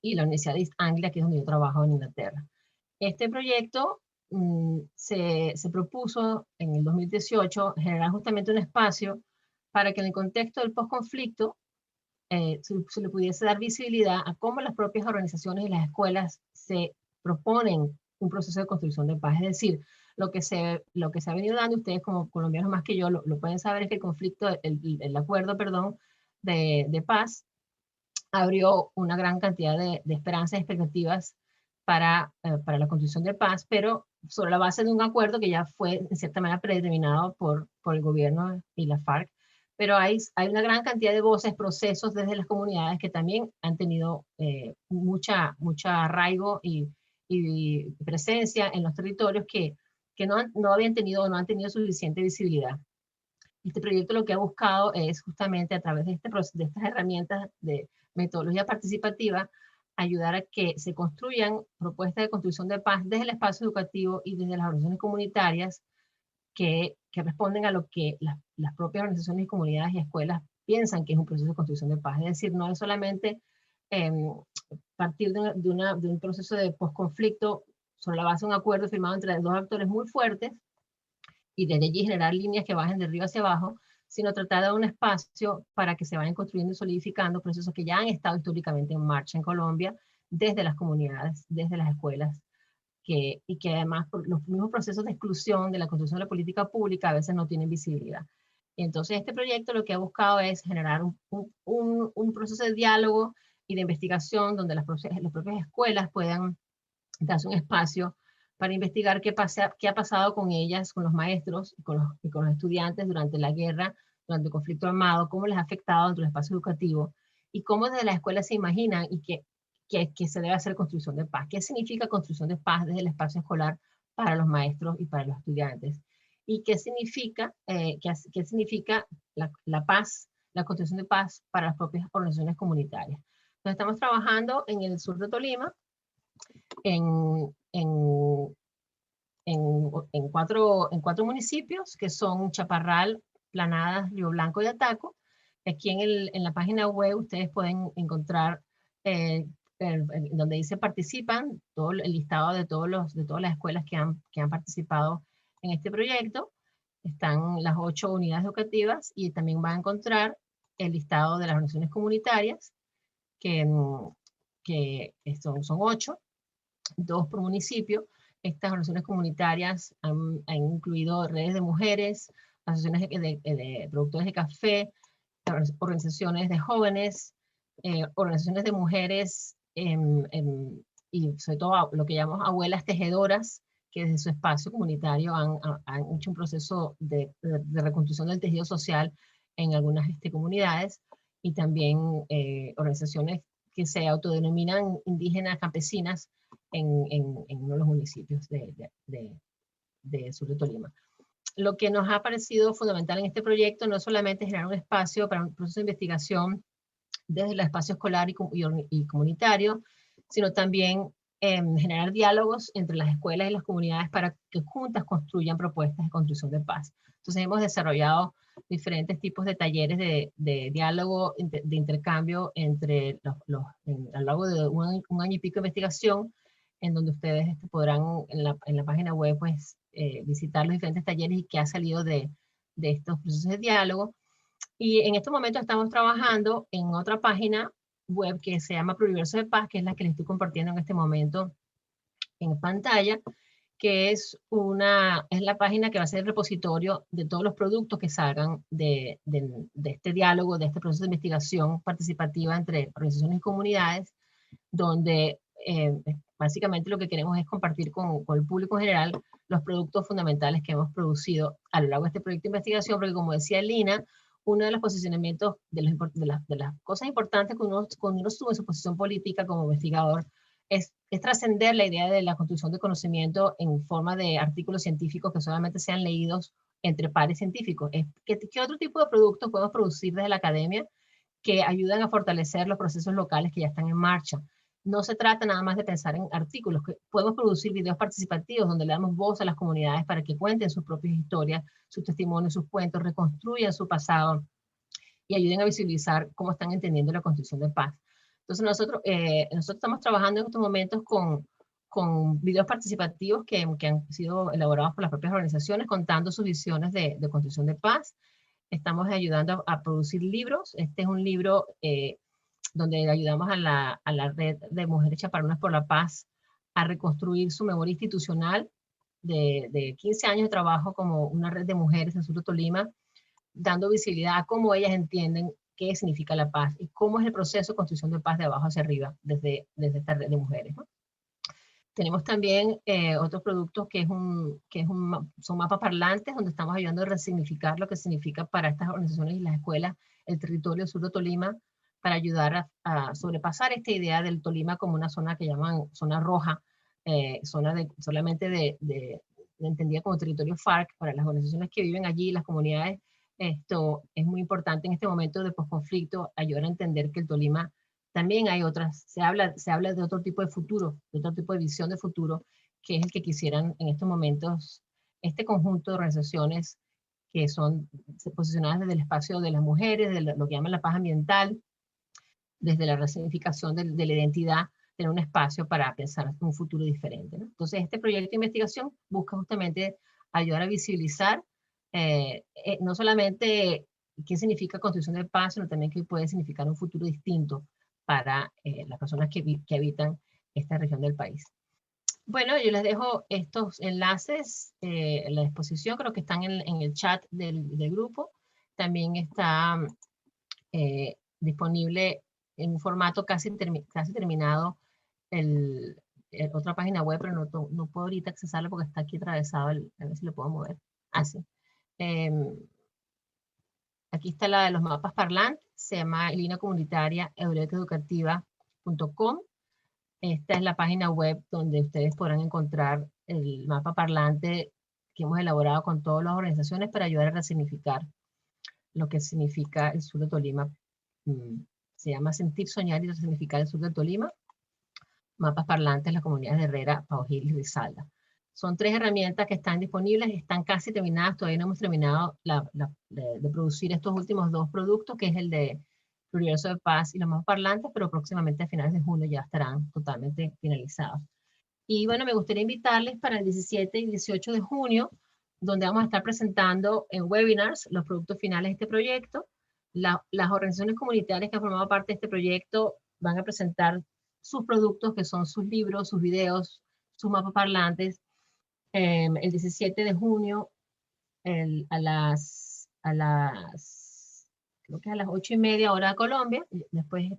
y la Universidad de East Anglia, que es donde yo trabajo en Inglaterra. Este proyecto se propuso en el 2018 generar justamente un espacio para que en el contexto del posconflicto se le pudiese dar visibilidad a cómo las propias organizaciones y las escuelas se proponen un proceso de construcción de paz. Es decir, lo que se ha venido dando, ustedes como colombianos más que yo lo pueden saber, es que el conflicto, el acuerdo, perdón, de paz abrió una gran cantidad de esperanzas y expectativas para la construcción de paz, pero sobre la base de un acuerdo que ya fue en cierta manera predeterminado por el gobierno y la FARC. Pero hay una gran cantidad de voces, procesos desde las comunidades que también han tenido mucha arraigo y presencia en los territorios que no habían tenido o no han tenido suficiente visibilidad. Este proyecto lo que ha buscado es justamente a través de estas herramientas de metodología participativa ayudar a que se construyan propuestas de construcción de paz desde el espacio educativo y desde las organizaciones comunitarias que responden a lo que las propias organizaciones y comunidades y escuelas piensan que es un proceso de construcción de paz. Es decir, no es solamente partir de un proceso de posconflicto sobre la base de un acuerdo firmado entre 2 actores muy fuertes y desde allí generar líneas que bajen de arriba hacia abajo, sino tratar de dar un espacio para que se vayan construyendo y solidificando procesos que ya han estado históricamente en marcha en Colombia, desde las comunidades, desde las escuelas, y que además por los mismos procesos de exclusión de la construcción de la política pública a veces no tienen visibilidad. Y entonces este proyecto lo que ha buscado es generar un proceso de diálogo y de investigación donde las propias escuelas puedan darse un espacio para investigar qué ha pasado con ellas, con los maestros y con los estudiantes durante la guerra, durante el conflicto armado, cómo les ha afectado dentro del espacio educativo y cómo desde la escuela se imaginan y que se debe hacer construcción de paz. ¿Qué significa construcción de paz desde el espacio escolar para los maestros y para los estudiantes? ¿Y qué significa la paz, la construcción de paz para las propias organizaciones comunitarias? Entonces estamos trabajando en el sur de Tolima, en 4 municipios que son Chaparral, Planadas, Río Blanco y Ataco. Aquí en la página web ustedes pueden encontrar donde dice participan, todo el listado de todas las escuelas que han participado en este proyecto. Están las 8 unidades educativas y también van a encontrar el listado de las organizaciones comunitarias, que son 8, 2 por municipio. Estas organizaciones comunitarias han incluido redes de mujeres, asociaciones de productores de café, organizaciones de jóvenes, organizaciones de mujeres y sobre todo lo que llamamos abuelas tejedoras, que desde su espacio comunitario han hecho un proceso de reconstrucción del tejido social en algunas comunidades, y también organizaciones que se autodenominan indígenas campesinas en uno de los municipios de sur de Tolima. Lo que nos ha parecido fundamental en este proyecto no es solamente generar un espacio para un proceso de investigación desde el espacio escolar y comunitario, sino también generar diálogos entre las escuelas y las comunidades para que juntas construyan propuestas de construcción de paz. Entonces hemos desarrollado diferentes tipos de talleres de diálogo, de intercambio entre a lo largo de un año y pico de investigación, en donde ustedes podrán en la página web pues, visitar los diferentes talleres y qué ha salido de estos procesos de diálogo. Y en estos momentos estamos trabajando en otra página web que se llama Prouniverso de Paz, que es la que les estoy compartiendo en este momento en pantalla, que es la página que va a ser el repositorio de todos los productos que salgan de este diálogo, de este proceso de investigación participativa entre organizaciones y comunidades, donde básicamente lo que queremos es compartir con el público en general los productos fundamentales que hemos producido a lo largo de este proyecto de investigación, porque como decía Lina, uno de los posicionamientos, de las cosas importantes que cuando uno sube su posición política como investigador, es trascender la idea de la construcción de conocimiento en forma de artículos científicos que solamente sean leídos entre pares científicos. ¿Qué otro tipo de productos podemos producir desde la academia que ayudan a fortalecer los procesos locales que ya están en marcha? No se trata nada más de pensar en artículos, que podemos producir videos participativos donde le damos voz a las comunidades para que cuenten sus propias historias, sus testimonios, sus cuentos, reconstruyan su pasado y ayuden a visibilizar cómo están entendiendo la construcción de paz. Entonces nosotros estamos trabajando en estos momentos con videos participativos que han sido elaborados por las propias organizaciones contando sus visiones de construcción de paz. Estamos ayudando a producir libros. Este es un libro donde ayudamos a la red de mujeres chaparronas por la paz a reconstruir su memoria institucional de 15 años de trabajo como una red de mujeres en Sur de Tolima, dando visibilidad a cómo ellas entienden qué significa la paz y cómo es el proceso de construcción de paz de abajo hacia arriba desde esta red de mujeres, ¿no? Tenemos también otros productos son mapas parlantes, donde estamos ayudando a resignificar lo que significa para estas organizaciones y las escuelas el territorio sur de Tolima, para ayudar a sobrepasar esta idea del Tolima como una zona que llaman zona roja, zona solamente entendida como territorio FARC. Para las organizaciones que viven allí, las comunidades, esto es muy importante en este momento de posconflicto, ayudar a entender que el Tolima también hay otras, se habla de otro tipo de futuro, de otro tipo de visión de futuro, que es el que quisieran en estos momentos este conjunto de organizaciones que son posicionadas desde el espacio de las mujeres, de lo que llaman la paz ambiental, desde la resignificación de la identidad, tener un espacio para pensar un futuro diferente, ¿no? Entonces, este proyecto de investigación busca justamente ayudar a visibilizar no solamente qué significa construcción de paz, sino también qué puede significar un futuro distinto para las personas que habitan esta región del país. Bueno, yo les dejo estos enlaces en la exposición, creo que están en el chat del grupo. También está disponible en un formato casi terminado otra página web, pero no puedo ahorita accesarlo porque está aquí atravesado, a ver si lo puedo mover. Así. Aquí está la de los mapas parlantes, se llama Línea Comunitaria eurekaeducativa.com. Esta es la página web donde ustedes podrán encontrar el mapa parlante que hemos elaborado con todas las organizaciones para ayudar a resignificar lo que significa el sur de Tolima. Se llama Sentir, Soñar y Resignificar el sur de Tolima. Mapas parlantes, las comunidades de Herrera, Paujil y Rizalda. Son 3 herramientas que están disponibles, están casi terminadas, todavía no hemos terminado de producir estos últimos 2 productos, que es el de Pluriverso de Paz y los mapas parlantes, pero próximamente a finales de junio ya estarán totalmente finalizados. Y bueno, me gustaría invitarles para el 17 y 18 de junio, donde vamos a estar presentando en webinars los productos finales de este proyecto. Las organizaciones comunitarias que han formado parte de este proyecto van a presentar sus productos, que son sus libros, sus videos, sus mapas parlantes, el 17 de junio creo que a las 8:30 hora de Colombia. Después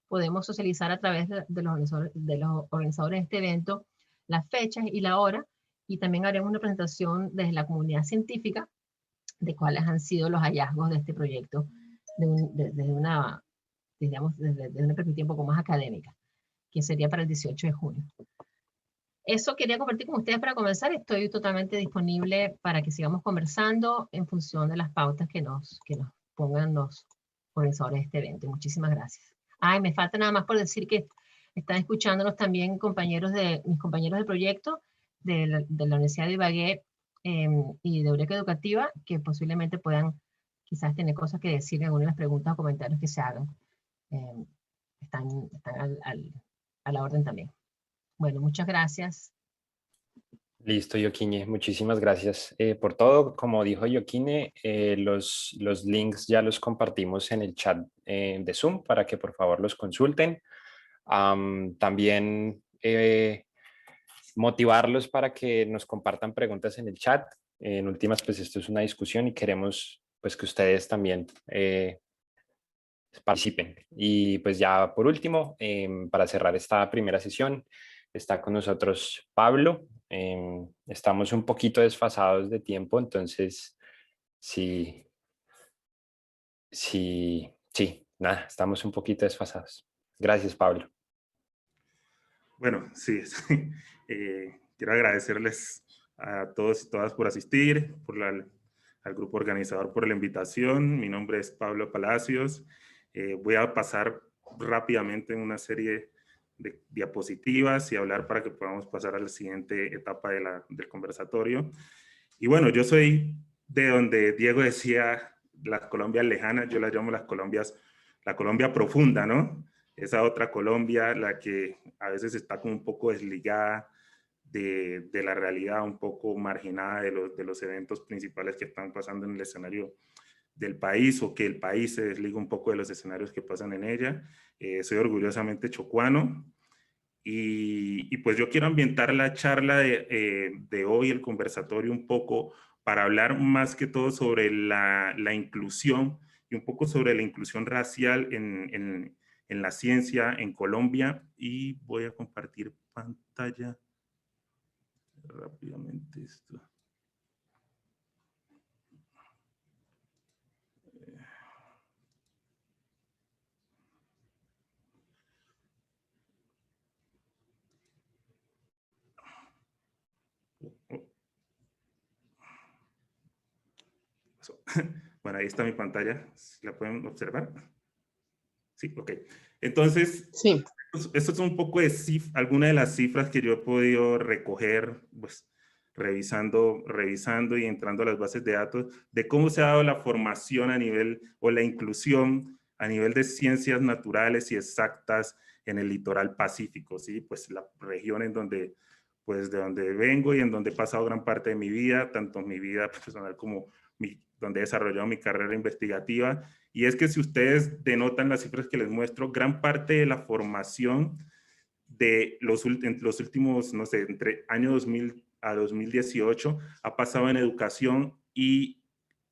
podemos socializar a través de los organizadores de este evento las fechas y la hora, y también haremos una presentación desde la comunidad científica de cuáles han sido los hallazgos de este proyecto desde una perspectiva un poco más académica, que sería para el 18 de junio. Eso quería compartir con ustedes para comenzar. Estoy totalmente disponible para que sigamos conversando en función de las pautas que nos pongan los organizadores de este evento. Muchísimas gracias. Ay, me falta nada más por decir que están escuchándonos también mis compañeros del proyecto de la Universidad de Ibagué y de Eureka Educativa, que posiblemente puedan quizás tener cosas que decir en alguna de las preguntas o comentarios que se hagan. Están a la orden también. Bueno, muchas gracias. Listo, Yoquine, muchísimas gracias por todo. Como dijo Yoquine, los links ya los compartimos en el chat de Zoom para que por favor los consulten. También motivarlos para que nos compartan preguntas en el chat. En últimas, pues esto es una discusión y queremos pues que ustedes también participen. Y pues ya por último, para cerrar esta primera sesión, está con nosotros Pablo. Estamos un poquito desfasados de tiempo, entonces si Sí, sí, nada, estamos un poquito desfasados. Gracias, Pablo. Bueno, sí, quiero agradecerles a todos y todas por asistir, al grupo organizador por la invitación. Mi nombre es Pablo Palacios. Voy a pasar rápidamente en una serie de diapositivas y hablar para que podamos pasar a la siguiente etapa del conversatorio. Y bueno, yo soy de donde Diego decía las Colombias lejanas, yo las llamo la Colombia profunda, ¿no? Esa otra Colombia, la que a veces está como un poco desligada de la realidad, un poco marginada de los eventos principales que están pasando en el escenario del país, o que el país se desliga un poco de los escenarios que pasan en ella. Soy orgullosamente chocuano. Y pues yo quiero ambientar la charla de hoy, el conversatorio, un poco para hablar más que todo sobre la inclusión y un poco sobre la inclusión racial en la ciencia en Colombia. Y voy a compartir pantalla rápidamente esto. Bueno, ahí está mi pantalla. ¿La pueden observar? Sí, ok. Entonces, Sí. esto es un poco de algunas de las cifras que yo he podido recoger, pues, revisando y entrando a las bases de datos, de cómo se ha dado la formación a nivel, o la inclusión a nivel de ciencias naturales y exactas en el litoral pacífico, ¿sí? Pues la región en donde, pues, de donde vengo y en donde he pasado gran parte de mi vida, tanto mi vida personal como donde he desarrollado mi carrera investigativa. Y es que si ustedes denotan las cifras que les muestro, gran parte de la formación de los últimos, no sé, entre año 2000 a 2018 ha pasado en educación, y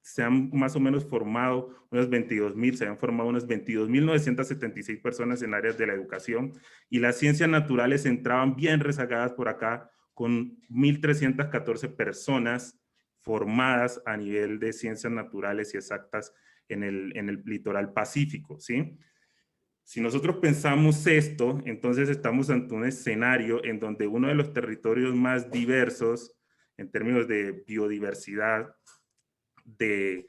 se han más o menos formado unos 22,000, se han formado unas 22,976 personas en áreas de la educación, y las ciencias naturales entraban bien rezagadas por acá con 1,314 personas formadas a nivel de ciencias naturales y exactas en el litoral pacífico, ¿sí? Si nosotros pensamos esto, entonces estamos ante un escenario en donde uno de los territorios más diversos en términos de biodiversidad, de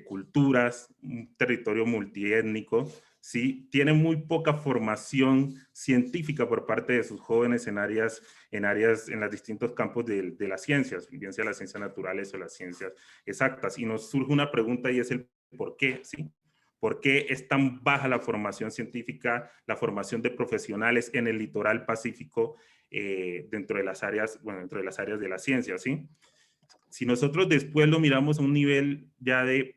culturas, un territorio multiétnico, ¿sí? Tiene muy poca formación científica por parte de sus jóvenes en los distintos campos de las ciencias, bien sea las ciencias naturales o las ciencias exactas. Y nos surge una pregunta, y es el por qué, ¿sí? ¿Por qué es tan baja la formación científica, la formación de profesionales en el litoral pacífico dentro de las áreas, bueno, dentro de las áreas de la ciencia, ¿sí? Si nosotros después lo miramos a un nivel de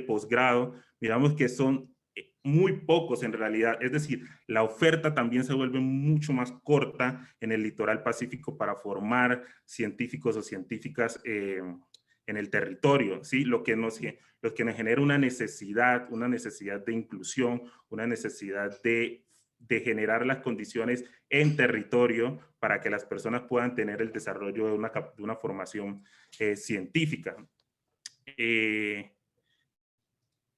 posgrado, miramos que son muy pocos en realidad, es decir, la oferta también se vuelve mucho más corta en el litoral pacífico para formar científicos o científicas en el territorio, ¿sí? Lo que nos genera una necesidad de inclusión, una necesidad de generar las condiciones en territorio para que las personas puedan tener el desarrollo de una formación científica.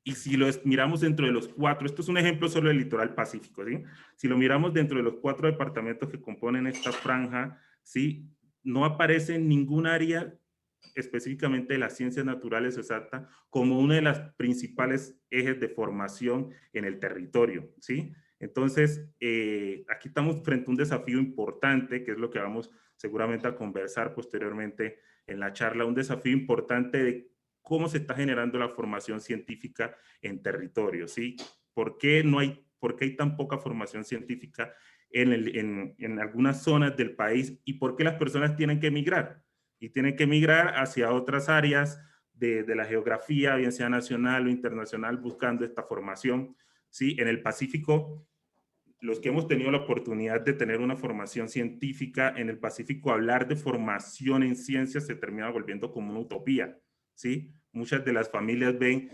Y si lo miramos dentro de los 4, esto es un ejemplo solo del litoral pacífico, ¿sí? Si lo miramos dentro de los 4 departamentos que componen esta franja, ¿sí? No aparece en ningún área específicamente de las ciencias naturales exactas como una de las principales ejes de formación en el territorio, ¿sí? Entonces, aquí estamos frente a un desafío importante, que es lo que vamos seguramente a conversar posteriormente en la charla, un desafío importante de cómo se está generando la formación científica en territorio, ¿sí? ¿Por qué hay tan poca formación científica en algunas zonas del país, y por qué las personas tienen que emigrar? Y tienen que emigrar hacia otras áreas de la geografía, bien sea nacional o internacional, buscando esta formación, ¿sí? En el Pacífico, los que hemos tenido la oportunidad de tener una formación científica en el Pacífico, hablar de formación en ciencias se termina volviendo como una utopía, ¿sí? Muchas de las familias ven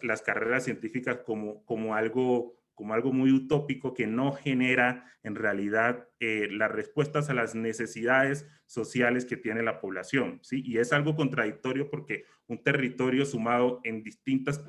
las carreras científicas como algo como algo muy utópico que no genera en realidad las respuestas a las necesidades sociales que tiene la población, ¿sí? Y es algo contradictorio porque un territorio sumado en distintas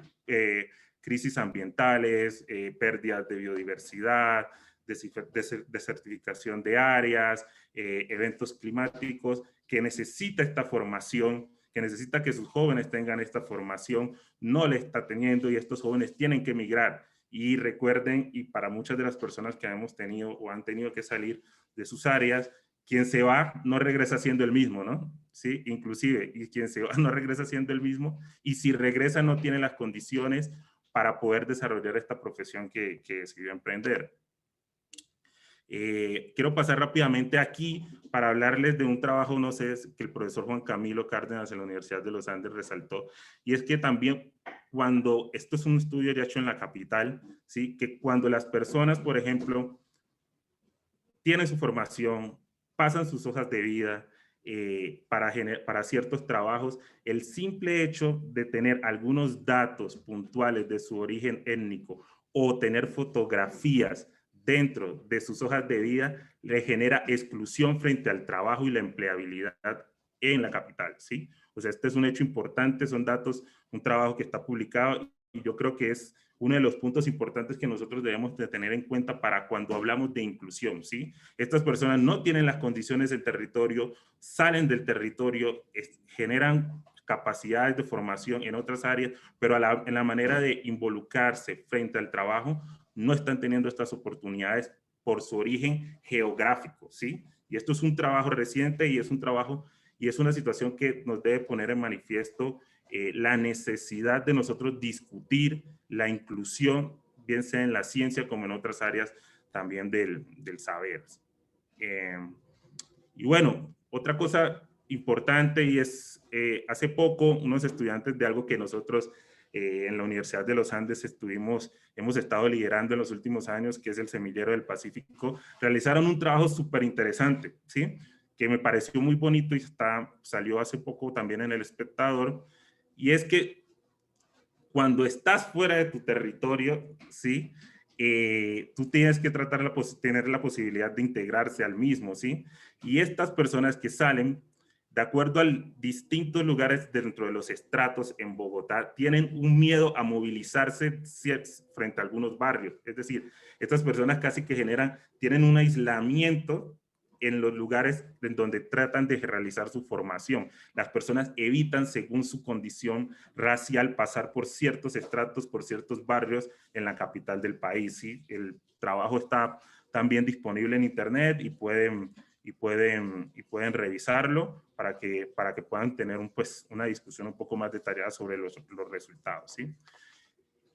crisis ambientales, pérdidas de biodiversidad, desertificación de áreas, eventos climáticos, que necesita esta formación, que necesita que sus jóvenes tengan esta formación, no la está teniendo y estos jóvenes tienen que emigrar. Y recuerden, y para muchas de las personas que hemos tenido o han tenido que salir de sus áreas, quien se va no regresa siendo el mismo, ¿no? Sí, inclusive, y quien se va no regresa siendo el mismo, y si regresa no tiene las condiciones para poder desarrollar esta profesión que decidió emprender. Quiero pasar rápidamente aquí para hablarles de un trabajo, no sé, que el profesor Juan Camilo Cárdenas en la Universidad de los Andes resaltó, y es que también cuando, esto es un estudio ya hecho en la capital, ¿sí? Que cuando las personas, por ejemplo, tienen su formación, pasan sus hojas de vida para ciertos trabajos, el simple hecho de tener algunos datos puntuales de su origen étnico o tener fotografías dentro de sus hojas de vida le genera exclusión frente al trabajo y la empleabilidad en la capital, ¿sí? O sea, este es un hecho importante, son datos, un trabajo que está publicado y yo creo que es uno de los puntos importantes que nosotros debemos de tener en cuenta para cuando hablamos de inclusión, ¿sí? Estas personas no tienen las condiciones del territorio, salen del territorio, generan capacidades de formación en otras áreas, pero en la manera de involucrarse frente al trabajo, no están teniendo estas oportunidades por su origen geográfico, ¿sí? Y esto es un trabajo reciente y es un trabajo y es una situación que nos debe poner en manifiesto la necesidad de nosotros discutir la inclusión, bien sea en la ciencia como en otras áreas también del saber. Y bueno, otra cosa importante y es, hace poco unos estudiantes de algo que nosotros en la Universidad de los Andes hemos estado liderando en los últimos años, que es el Semillero del Pacífico, realizaron un trabajo súper interesante, ¿sí? Que me pareció muy bonito y salió hace poco también en El Espectador, y es que cuando estás fuera de tu territorio, ¿sí? Tú tienes que tener la posibilidad de integrarse al mismo, ¿sí? Y estas personas que salen, de acuerdo a distintos lugares dentro de los estratos en Bogotá, tienen un miedo a movilizarse frente a algunos barrios. Es decir, estas personas casi que tienen un aislamiento en los lugares en donde tratan de realizar su formación. Las personas evitan, según su condición racial, pasar por ciertos estratos, por ciertos barrios en la capital del país, ¿sí? El trabajo está también disponible en internet y pueden revisarlo para que puedan tener una discusión un poco más detallada sobre los resultados, ¿sí?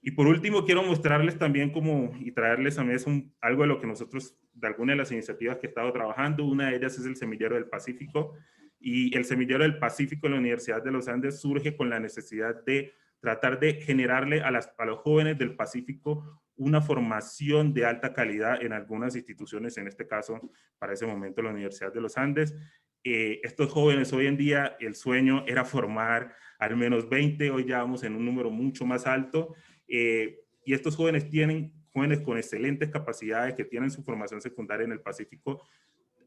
Y por último, quiero mostrarles también y traerles a mí algo de lo que nosotros, de algunas de las iniciativas que he estado trabajando. Una de ellas es el Semillero del Pacífico. Y el Semillero del Pacífico en la Universidad de los Andes surge con la necesidad de tratar de generarle a los jóvenes del Pacífico una formación de alta calidad en algunas instituciones, en este caso, para ese momento, la Universidad de los Andes. Estos jóvenes hoy en día, el sueño era formar al menos 20, hoy ya vamos en un número mucho más alto. Y estos jóvenes jóvenes con excelentes capacidades que tienen su formación secundaria en el Pacífico,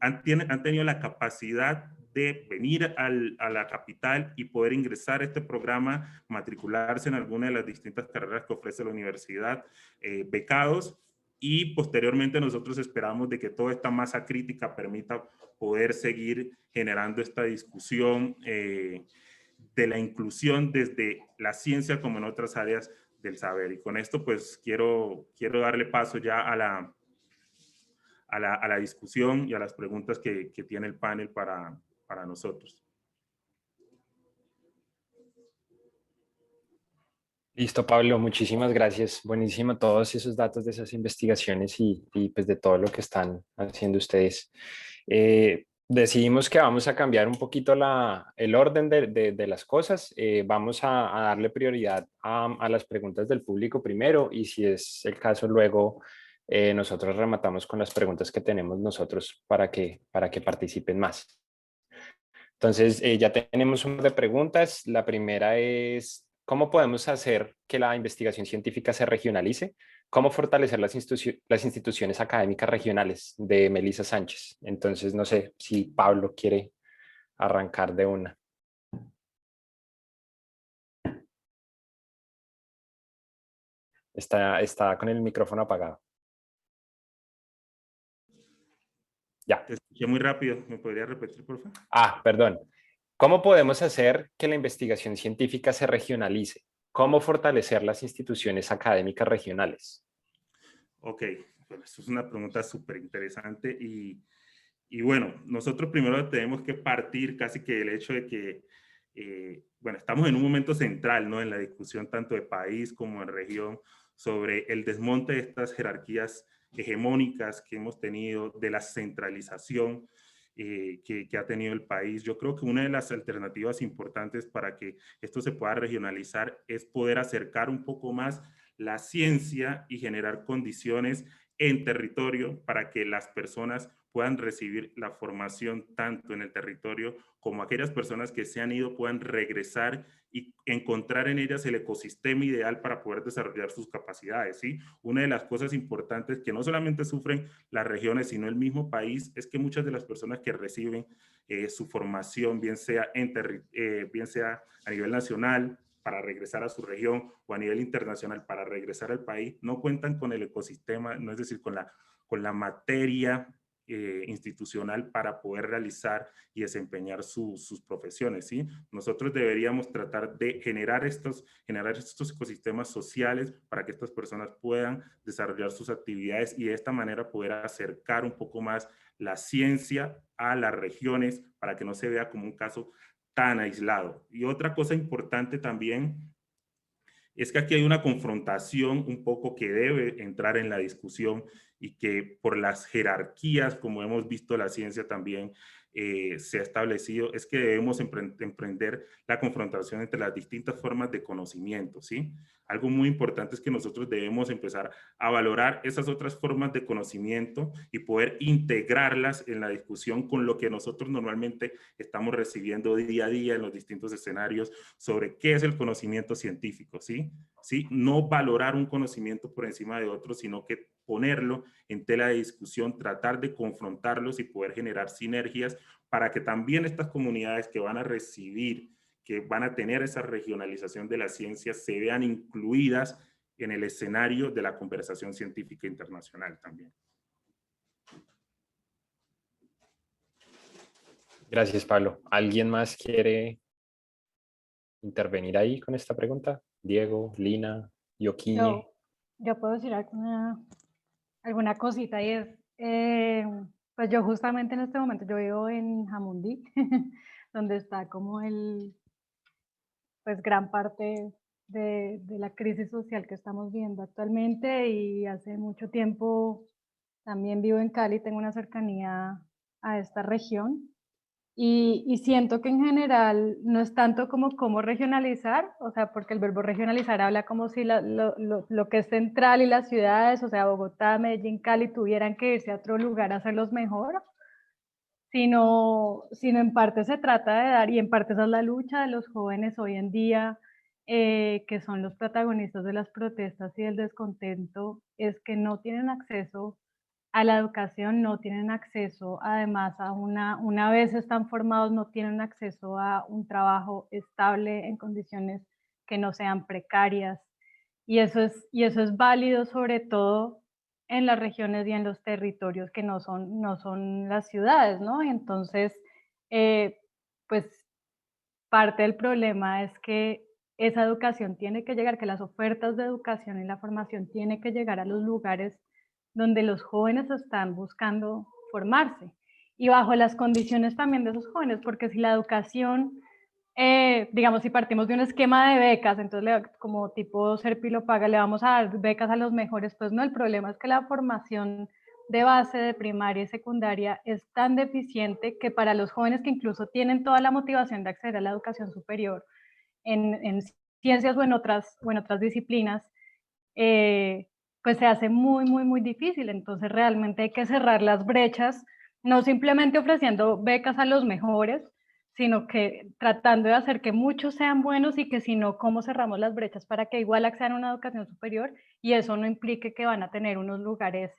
han tenido la capacidad de venir a la capital y poder ingresar a este programa, matricularse en alguna de las distintas carreras que ofrece la universidad, becados, y posteriormente nosotros esperamos de que toda esta masa crítica permita poder seguir generando esta discusión de la inclusión desde la ciencia como en otras áreas del saber. Y con esto pues quiero darle paso ya a la discusión y a las preguntas que tiene el panel para nosotros. Listo, Pablo, muchísimas gracias. Buenísimo todos esos datos de esas investigaciones y pues de todo lo que están haciendo ustedes. Decidimos que vamos a cambiar un poquito el orden de las cosas. Vamos a darle prioridad a las preguntas del público primero y si es el caso luego nosotros rematamos con las preguntas que tenemos nosotros para que participen más. Entonces, ya tenemos un par de preguntas. La primera es, ¿cómo podemos hacer que la investigación científica se regionalice? ¿Cómo fortalecer las instituciones académicas regionales? De Melissa Sánchez. Entonces, no sé si Pablo quiere arrancar de una. Está con el micrófono apagado. Ya. Te escuché muy rápido. ¿Me podría repetir, por favor? Perdón. ¿Cómo podemos hacer que la investigación científica se regionalice? ¿Cómo fortalecer las instituciones académicas regionales? Ok, bueno, eso es una pregunta súper interesante y bueno, nosotros primero tenemos que partir casi que del hecho de que, bueno, estamos en un momento central, ¿no? En la discusión tanto de país como en región sobre el desmonte de estas jerarquías hegemónicas que hemos tenido, de la centralización que ha tenido el país. Yo creo que una de las alternativas importantes para que esto se pueda regionalizar es poder acercar un poco más la ciencia y generar condiciones en territorio para que las personas puedan recibir la formación tanto en el territorio como aquellas personas que se han ido puedan regresar y encontrar en ellas el ecosistema ideal para poder desarrollar sus capacidades, ¿sí? Una de las cosas importantes que no solamente sufren las regiones, sino el mismo país, es que muchas de las personas que reciben su formación, bien sea a nivel nacional, para regresar a su región o a nivel internacional para regresar al país, no cuentan con el ecosistema, no es decir, con la materia institucional para poder realizar y desempeñar sus profesiones, ¿sí? Nosotros deberíamos tratar de generar estos ecosistemas sociales para que estas personas puedan desarrollar sus actividades y de esta manera poder acercar un poco más la ciencia a las regiones para que no se vea como un caso tan aislado. Y otra cosa importante también es que aquí hay una confrontación un poco que debe entrar en la discusión y que por las jerarquías, como hemos visto la ciencia también se ha establecido, es que debemos emprender la confrontación entre las distintas formas de conocimiento, ¿sí? Algo muy importante es que nosotros debemos empezar a valorar esas otras formas de conocimiento y poder integrarlas en la discusión con lo que nosotros normalmente estamos recibiendo día a día en los distintos escenarios sobre qué es el conocimiento científico, ¿sí? ¿Sí? No valorar un conocimiento por encima de otro, sino que ponerlo en tela de discusión, tratar de confrontarlos y poder generar sinergias para que también estas comunidades que van a recibir, que van a tener esa regionalización de la ciencia, se vean incluidas en el escenario de la conversación científica internacional también. Gracias, Pablo. ¿Alguien más quiere intervenir ahí con esta pregunta? Diego, Lina, Yoquiñe. Yo puedo decir alguna cosita y es, pues yo justamente en este momento, yo vivo en Jamundí, donde está como pues gran parte de la crisis social que estamos viendo actualmente, y hace mucho tiempo también vivo en Cali, tengo una cercanía a esta región. Y siento que en general no es tanto como cómo regionalizar, o sea, porque el verbo regionalizar habla como si lo que es central y las ciudades, o sea, Bogotá, Medellín, Cali, tuvieran que irse a otro lugar a hacerlos mejor, sino en parte se trata de dar, y en parte esa es la lucha de los jóvenes hoy en día, que son los protagonistas de las protestas y del descontento, es que no tienen acceso a la educación, no tienen acceso, además, una vez están formados, no tienen acceso a un trabajo estable en condiciones que no sean precarias. Y eso es válido sobre todo en las regiones y en los territorios que no son las ciudades, ¿no? Entonces, pues parte del problema es que esa educación tiene que llegar, que las ofertas de educación y la formación tiene que llegar a los lugares donde los jóvenes están buscando formarse y bajo las condiciones también de esos jóvenes, porque si la educación, digamos, si partimos de un esquema de becas, entonces como tipo Serpilo paga, le vamos a dar becas a los mejores, pues no, el problema es que la formación de base de primaria y secundaria es tan deficiente que para los jóvenes que incluso tienen toda la motivación de acceder a la educación superior en ciencias o en otras disciplinas, pues se hace muy, muy, muy difícil. Entonces realmente hay que cerrar las brechas, no simplemente ofreciendo becas a los mejores, sino que tratando de hacer que muchos sean buenos y que si no, cómo cerramos las brechas para que igual accedan a una educación superior y eso no implique que van a tener unos lugares,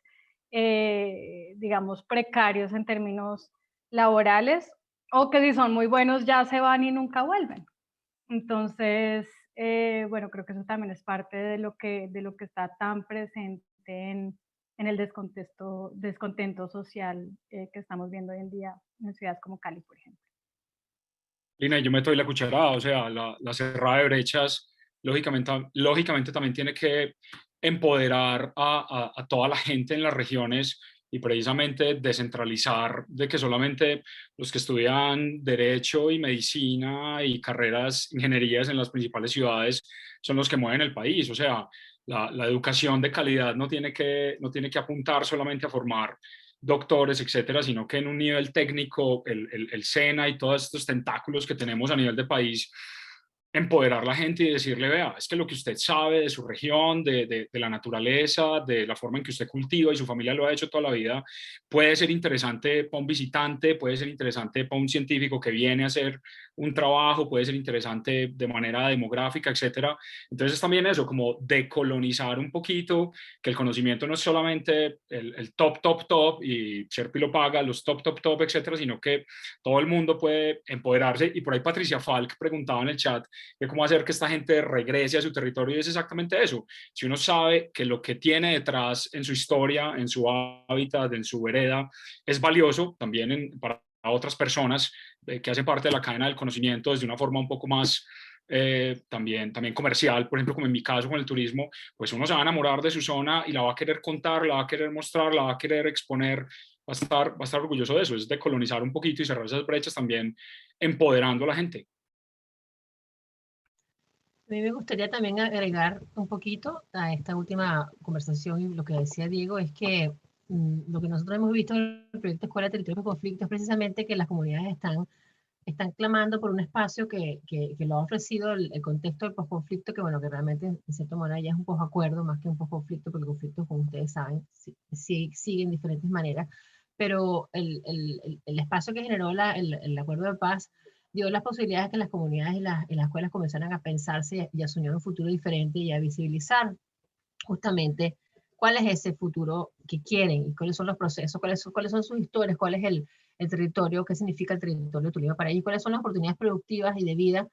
digamos, precarios en términos laborales, o que si son muy buenos ya se van y nunca vuelven. Entonces, bueno, creo que eso también es parte de lo que está tan presente en el descontento social que estamos viendo hoy en día en ciudades como Cali, por ejemplo. Lina, yo meto ahí la cucharada, o sea, la cerrada de brechas, lógicamente también tiene que empoderar a toda la gente en las regiones y precisamente descentralizar de que solamente los que estudian derecho y medicina y carreras ingenierías en las principales ciudades son los que mueven el país. O sea, la educación de calidad no tiene que apuntar solamente a formar doctores, etcétera, sino que en un nivel técnico, el SENA y todos estos tentáculos que tenemos a nivel de país, empoderar a la gente y decirle, vea, es que lo que usted sabe de su región, de la naturaleza, de la forma en que usted cultiva y su familia lo ha hecho toda la vida, puede ser interesante para un visitante, puede ser interesante para un científico que viene a hacer un trabajo, puede ser interesante de manera demográfica, etcétera. Entonces también eso, como decolonizar un poquito, que el conocimiento no es solamente el top y Sherpy lo paga, los top, etcétera, sino que todo el mundo puede empoderarse. Y por ahí Patricia Falk preguntaba en el chat de cómo hacer que esta gente regrese a su territorio, y es exactamente eso. Si uno sabe que lo que tiene detrás en su historia, en su hábitat, en su vereda, es valioso también para otras personas que hacen parte de la cadena del conocimiento desde una forma un poco más también comercial, por ejemplo, como en mi caso con el turismo, pues uno se va a enamorar de su zona y la va a querer contar, la va a querer mostrar, la va a querer exponer, va a estar orgulloso de eso, es de colonizar un poquito y cerrar esas brechas también, empoderando a la gente. A mí me gustaría también agregar un poquito a esta última conversación y lo que decía Diego es que lo que nosotros hemos visto en el proyecto Escuela Territorio y Conflicto es precisamente que las comunidades están clamando por un espacio que lo ha ofrecido el contexto del posconflicto, que bueno, que realmente en cierta manera ya es un posacuerdo más que un posconflicto, porque el conflicto, como ustedes saben, sigue en diferentes maneras, pero el espacio que generó el acuerdo de paz dio las posibilidades que las comunidades y las escuelas comenzaran a pensarse y a soñar un futuro diferente y a visibilizar justamente cuál es ese futuro que quieren y cuáles son los procesos, cuáles son sus historias, cuál es el territorio, qué significa el territorio de Tolima para ellos, cuáles son las oportunidades productivas y de vida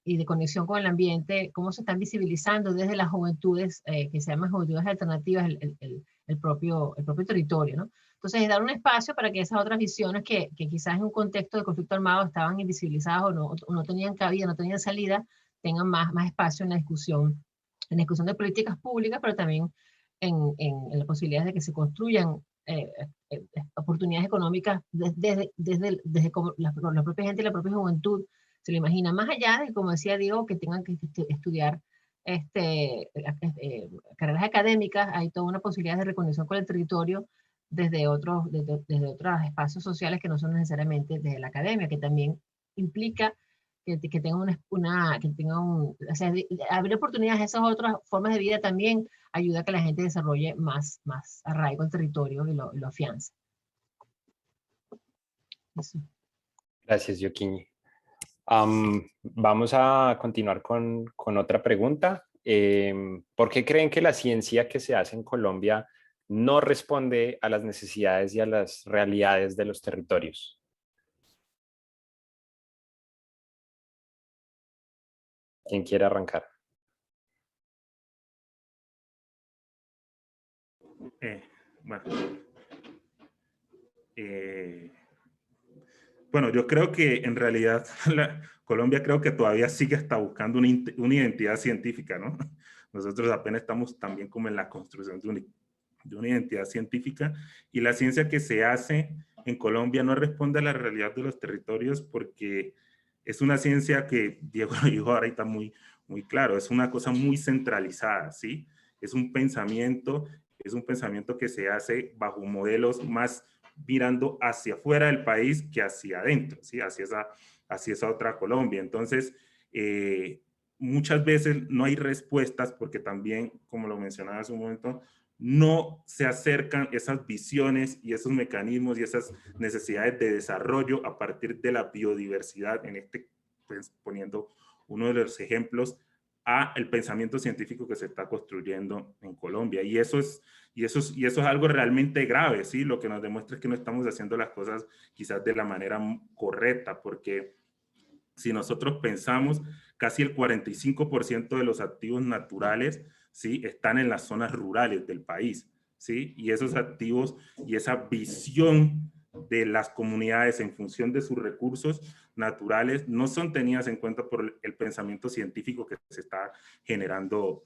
y de conexión con el ambiente, cómo se están visibilizando desde las juventudes, que se llaman juventudes alternativas, el propio territorio, ¿no? Entonces, es dar un espacio para que esas otras visiones que quizás en un contexto de conflicto armado estaban invisibilizadas o no tenían cabida, no tenían salida, tengan más espacio en la discusión de políticas públicas, pero también en las posibilidades de que se construyan oportunidades económicas desde como la propia gente y la propia juventud se lo imagina, más allá de, como decía Diego, que tengan que estudiar carreras académicas, hay toda una posibilidad de reconexión con el territorio desde otros espacios sociales que no son necesariamente desde la academia, que también implica que tengan o sea, abrir oportunidades a esas otras formas de vida también ayuda a que la gente desarrolle más arraigo al territorio y lo afianza. Eso. Gracias, Yoquini. Vamos a continuar con otra pregunta. ¿Por qué creen que la ciencia que se hace en Colombia no responde a las necesidades y a las realidades de los territorios? ¿Quién quiere arrancar? Bueno, yo creo que en realidad Colombia creo que todavía sigue hasta buscando una identidad científica, ¿no? Nosotros apenas estamos también como en la construcción de una identidad científica y la ciencia que se hace en Colombia no responde a la realidad de los territorios porque es una ciencia que, Diego lo dijo ahorita muy claro, es una cosa muy centralizada, ¿sí? Es un pensamiento que se hace bajo modelos más mirando hacia afuera del país que hacia adentro, ¿sí? Hacia esa otra Colombia. Entonces, muchas veces no hay respuestas porque también, como lo mencionaba hace un momento, no se acercan esas visiones y esos mecanismos y esas necesidades de desarrollo a partir de la biodiversidad, pues, poniendo uno de los ejemplos, a el pensamiento científico que se está construyendo en Colombia. Y eso es algo realmente grave, ¿sí? Lo que nos demuestra es que no estamos haciendo las cosas quizás de la manera correcta, porque si nosotros pensamos, casi el 45% de los activos naturales, ¿sí?, están en las zonas rurales del país, ¿sí? Y esos activos y esa visión de las comunidades en función de sus recursos naturales no son tenidas en cuenta por el pensamiento científico que se está generando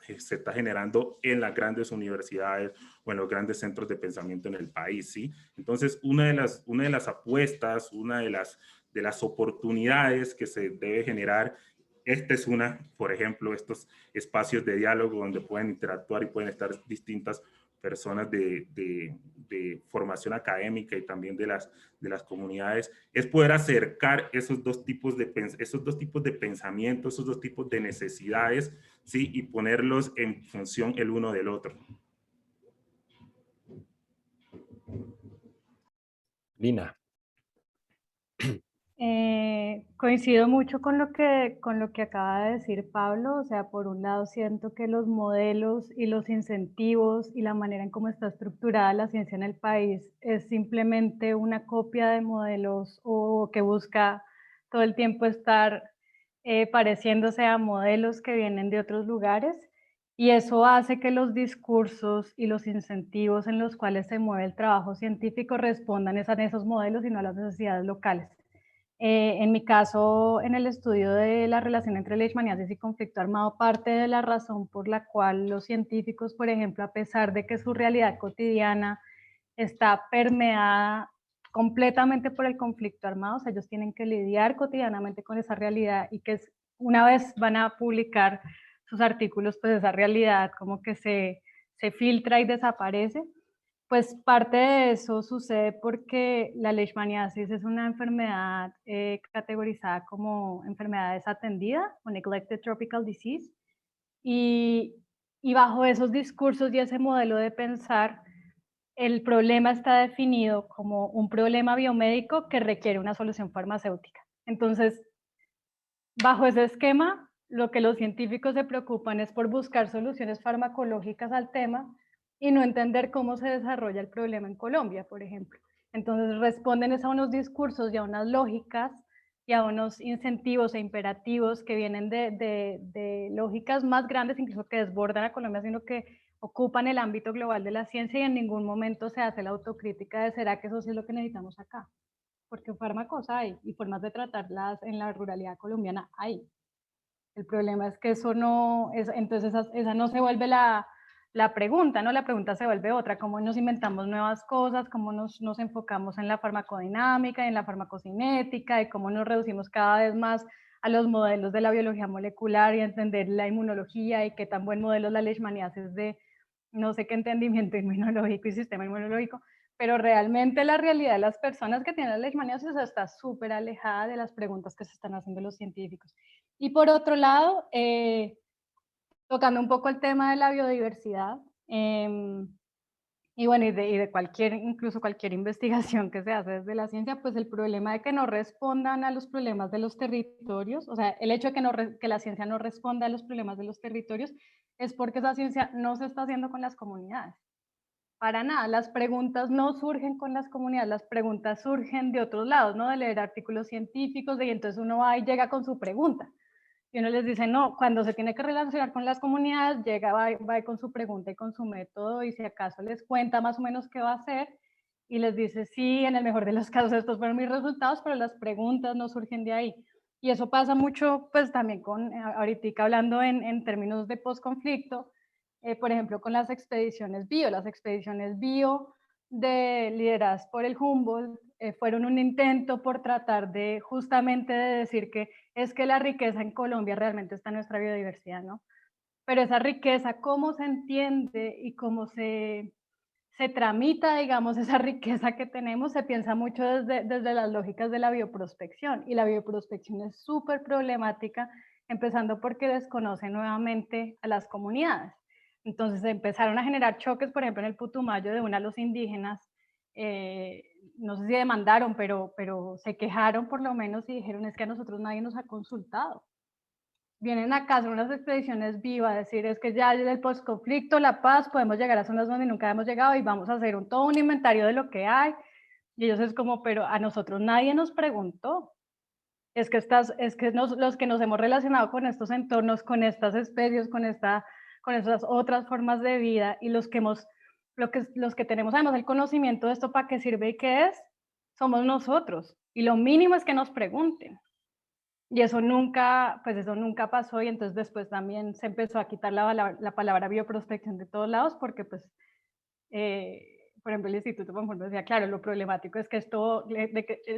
en las grandes universidades o en los grandes centros de pensamiento en el país, ¿sí? Entonces, una de las apuestas, una de las oportunidades que se debe generar, esta es una, por ejemplo, estos espacios de diálogo donde pueden interactuar y pueden estar distintas personas de formación académica y también de las comunidades, es poder acercar esos dos tipos de pensamientos, esos dos tipos de necesidades, ¿sí?, y ponerlos en función el uno del otro. Lina. Coincido mucho con lo que acaba de decir Pablo. O sea, por un lado siento que los modelos y los incentivos y la manera en cómo está estructurada la ciencia en el país es simplemente una copia de modelos o que busca todo el tiempo estar pareciéndose a modelos que vienen de otros lugares, y eso hace que los discursos y los incentivos en los cuales se mueve el trabajo científico respondan a esos modelos y no a las necesidades locales. En mi caso, en el estudio de la relación entre leishmaniasis y conflicto armado, parte de la razón por la cual los científicos, por ejemplo, a pesar de que su realidad cotidiana está permeada completamente por el conflicto armado, o sea, ellos tienen que lidiar cotidianamente con esa realidad, y que una vez van a publicar sus artículos, pues esa realidad como que se filtra y desaparece. Pues parte de eso sucede porque la leishmaniasis es una enfermedad categorizada como enfermedad desatendida o neglected tropical disease, y bajo esos discursos y ese modelo de pensar, el problema está definido como un problema biomédico que requiere una solución farmacéutica. Entonces, bajo ese esquema, lo que los científicos se preocupan es por buscar soluciones farmacológicas al tema y no entender cómo se desarrolla el problema en Colombia, por ejemplo. Entonces responden a unos discursos y a unas lógicas y a unos incentivos e imperativos que vienen de lógicas más grandes, incluso que desbordan a Colombia, sino que ocupan el ámbito global de la ciencia, y en ningún momento se hace la autocrítica de ¿será que eso sí es lo que necesitamos acá? Porque fármacos hay y formas de tratarlas en la ruralidad colombiana hay. El problema es que eso no, entonces esa no se vuelve la pregunta, ¿no? La pregunta se vuelve otra: ¿cómo nos inventamos nuevas cosas? ¿Cómo nos enfocamos en la farmacodinámica, en la farmacocinética, y cómo nos reducimos cada vez más a los modelos de la biología molecular y a entender la inmunología, y qué tan buen modelo es la leishmaniasis de no sé qué entendimiento inmunológico y sistema inmunológico? Pero realmente la realidad de las personas que tienen la leishmaniasis está súper alejada de las preguntas que se están haciendo los científicos. Y por otro lado, tocando un poco el tema de la biodiversidad, y bueno, y de cualquier, incluso cualquier investigación que se hace desde la ciencia, pues el problema de que no respondan a los problemas de los territorios, o sea, el hecho de que la ciencia no responda a los problemas de los territorios, es porque esa ciencia no se está haciendo con las comunidades. Para nada, las preguntas no surgen con las comunidades, las preguntas surgen de otros lados, ¿no? De leer artículos científicos, y entonces uno va y llega con su pregunta. Y uno les dice, no, cuando se tiene que relacionar con las comunidades, llega, va con su pregunta y con su método, y si acaso les cuenta más o menos qué va a hacer, y les dice, sí, en el mejor de los casos estos fueron mis resultados, pero las preguntas no surgen de ahí. Y eso pasa mucho, pues también con, ahorita hablando en términos de postconflicto, por ejemplo, con las expediciones bio. Las expediciones bio lideradas por el Humboldt fueron un intento por tratar de justamente de decir que es que la riqueza en Colombia realmente está en nuestra biodiversidad, ¿no? Pero esa riqueza, ¿cómo se entiende y cómo se tramita, digamos, esa riqueza que tenemos? Se piensa mucho desde las lógicas de la bioprospección, y la bioprospección es súper problemática, empezando porque desconoce nuevamente a las comunidades. Entonces empezaron a generar choques, por ejemplo, en el Putumayo de una a los indígenas, no sé si demandaron, pero se quejaron por lo menos y dijeron, es que a nosotros nadie nos ha consultado. Vienen acá a hacer unas expediciones vivas, decir, es que ya desde el postconflicto, la paz, podemos llegar a zonas donde nunca hemos llegado y vamos a hacer todo un inventario de lo que hay. Y ellos es como, pero a nosotros nadie nos preguntó. Es que los que nos hemos relacionado con estos entornos, con estas especies, con estas otras formas de vida y los que tenemos además el conocimiento de esto para qué sirve y qué es, somos nosotros. Y lo mínimo es que nos pregunten. Y eso nunca pasó, y entonces después también se empezó a quitar la palabra bioprospección de todos lados porque pues por ejemplo, el Instituto Panfilo decía, claro, lo problemático es que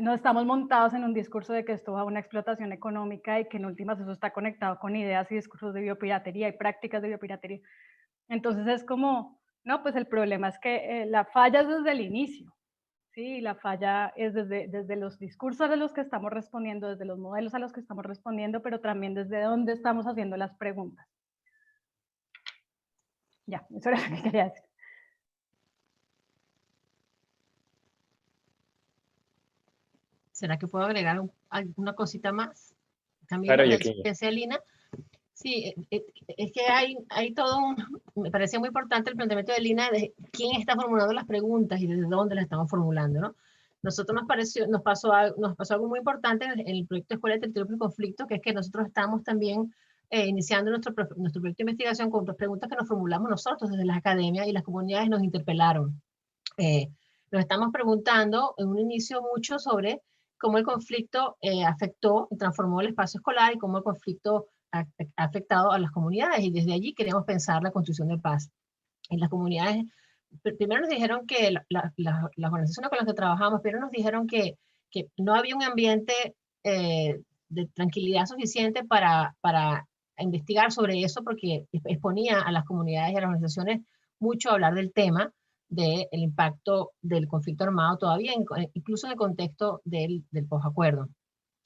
no estamos montados en un discurso de que esto va a una explotación económica y que en últimas eso está conectado con ideas y discursos de biopiratería y prácticas de biopiratería. Entonces es como, no, pues el problema es que la falla es desde el inicio, ¿sí? La falla es desde los discursos a los que estamos respondiendo, desde los modelos a los que estamos respondiendo, pero también desde dónde estamos haciendo las preguntas. Ya, eso era lo que quería decir. ¿Será que puedo agregar alguna cosita más? También Claro, lo Joaquín. que decía Lina. Sí, es que hay todo me parecía muy importante el planteamiento de Lina de quién está formulando las preguntas y desde dónde las estamos formulando, ¿no? Nosotros nos pasó algo muy importante en el proyecto Escuela de Territorio y Conflicto, que es que nosotros estamos también iniciando nuestro proyecto de investigación con otras preguntas que nos formulamos nosotros desde las academias, y las comunidades nos interpelaron. Nos estamos preguntando en un inicio mucho sobre cómo el conflicto afectó y transformó el espacio escolar y cómo el conflicto ha afectado a las comunidades, y desde allí queremos pensar la construcción de paz. En las comunidades, primero nos dijeron que las organizaciones con las que trabajamos, pero nos dijeron que no había un ambiente de tranquilidad suficiente para investigar sobre eso, porque exponía a las comunidades y a las organizaciones mucho a hablar del tema del impacto del conflicto armado todavía, incluso en el contexto del posacuerdo.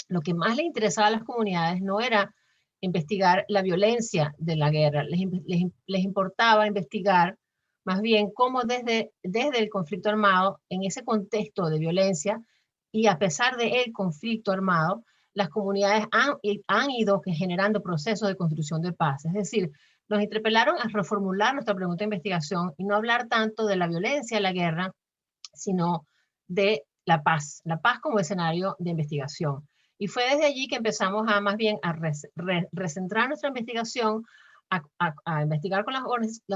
Lo que más le interesaba a las comunidades no era investigar la violencia de la guerra, les importaba investigar más bien cómo desde el conflicto armado, en ese contexto de violencia y a pesar del conflicto armado, las comunidades han ido generando procesos de construcción de paz. Es decir, nos interpelaron a reformular nuestra pregunta de investigación y no hablar tanto de la violencia de la guerra, sino de la paz como escenario de investigación. Y fue desde allí que empezamos a más bien a recentrar nuestra investigación, a investigar con las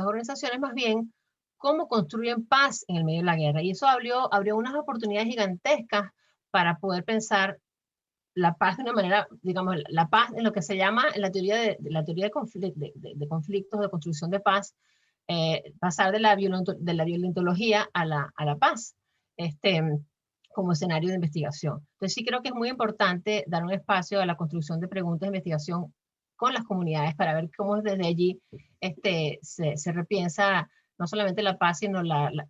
organizaciones más bien cómo construyen paz en el medio de la guerra. Y eso abrió unas oportunidades gigantescas para poder pensar la paz de una manera, digamos, la paz en lo que se llama en la teoría de conflictos, de construcción de paz, pasar de la violentología a la paz, como escenario de investigación. Entonces sí creo que es muy importante dar un espacio a la construcción de preguntas de investigación con las comunidades para ver cómo desde allí se repiensa no solamente la paz, sino la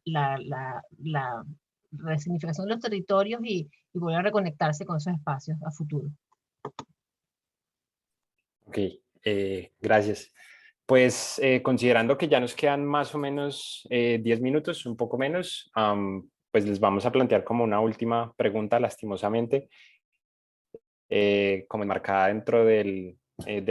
resignificación de los territorios y volver a reconectarse con esos espacios a futuro. Ok, gracias. Pues considerando que ya nos quedan más o menos 10 minutos, un poco menos, pues les vamos a plantear como una última pregunta, lastimosamente, como enmarcada dentro del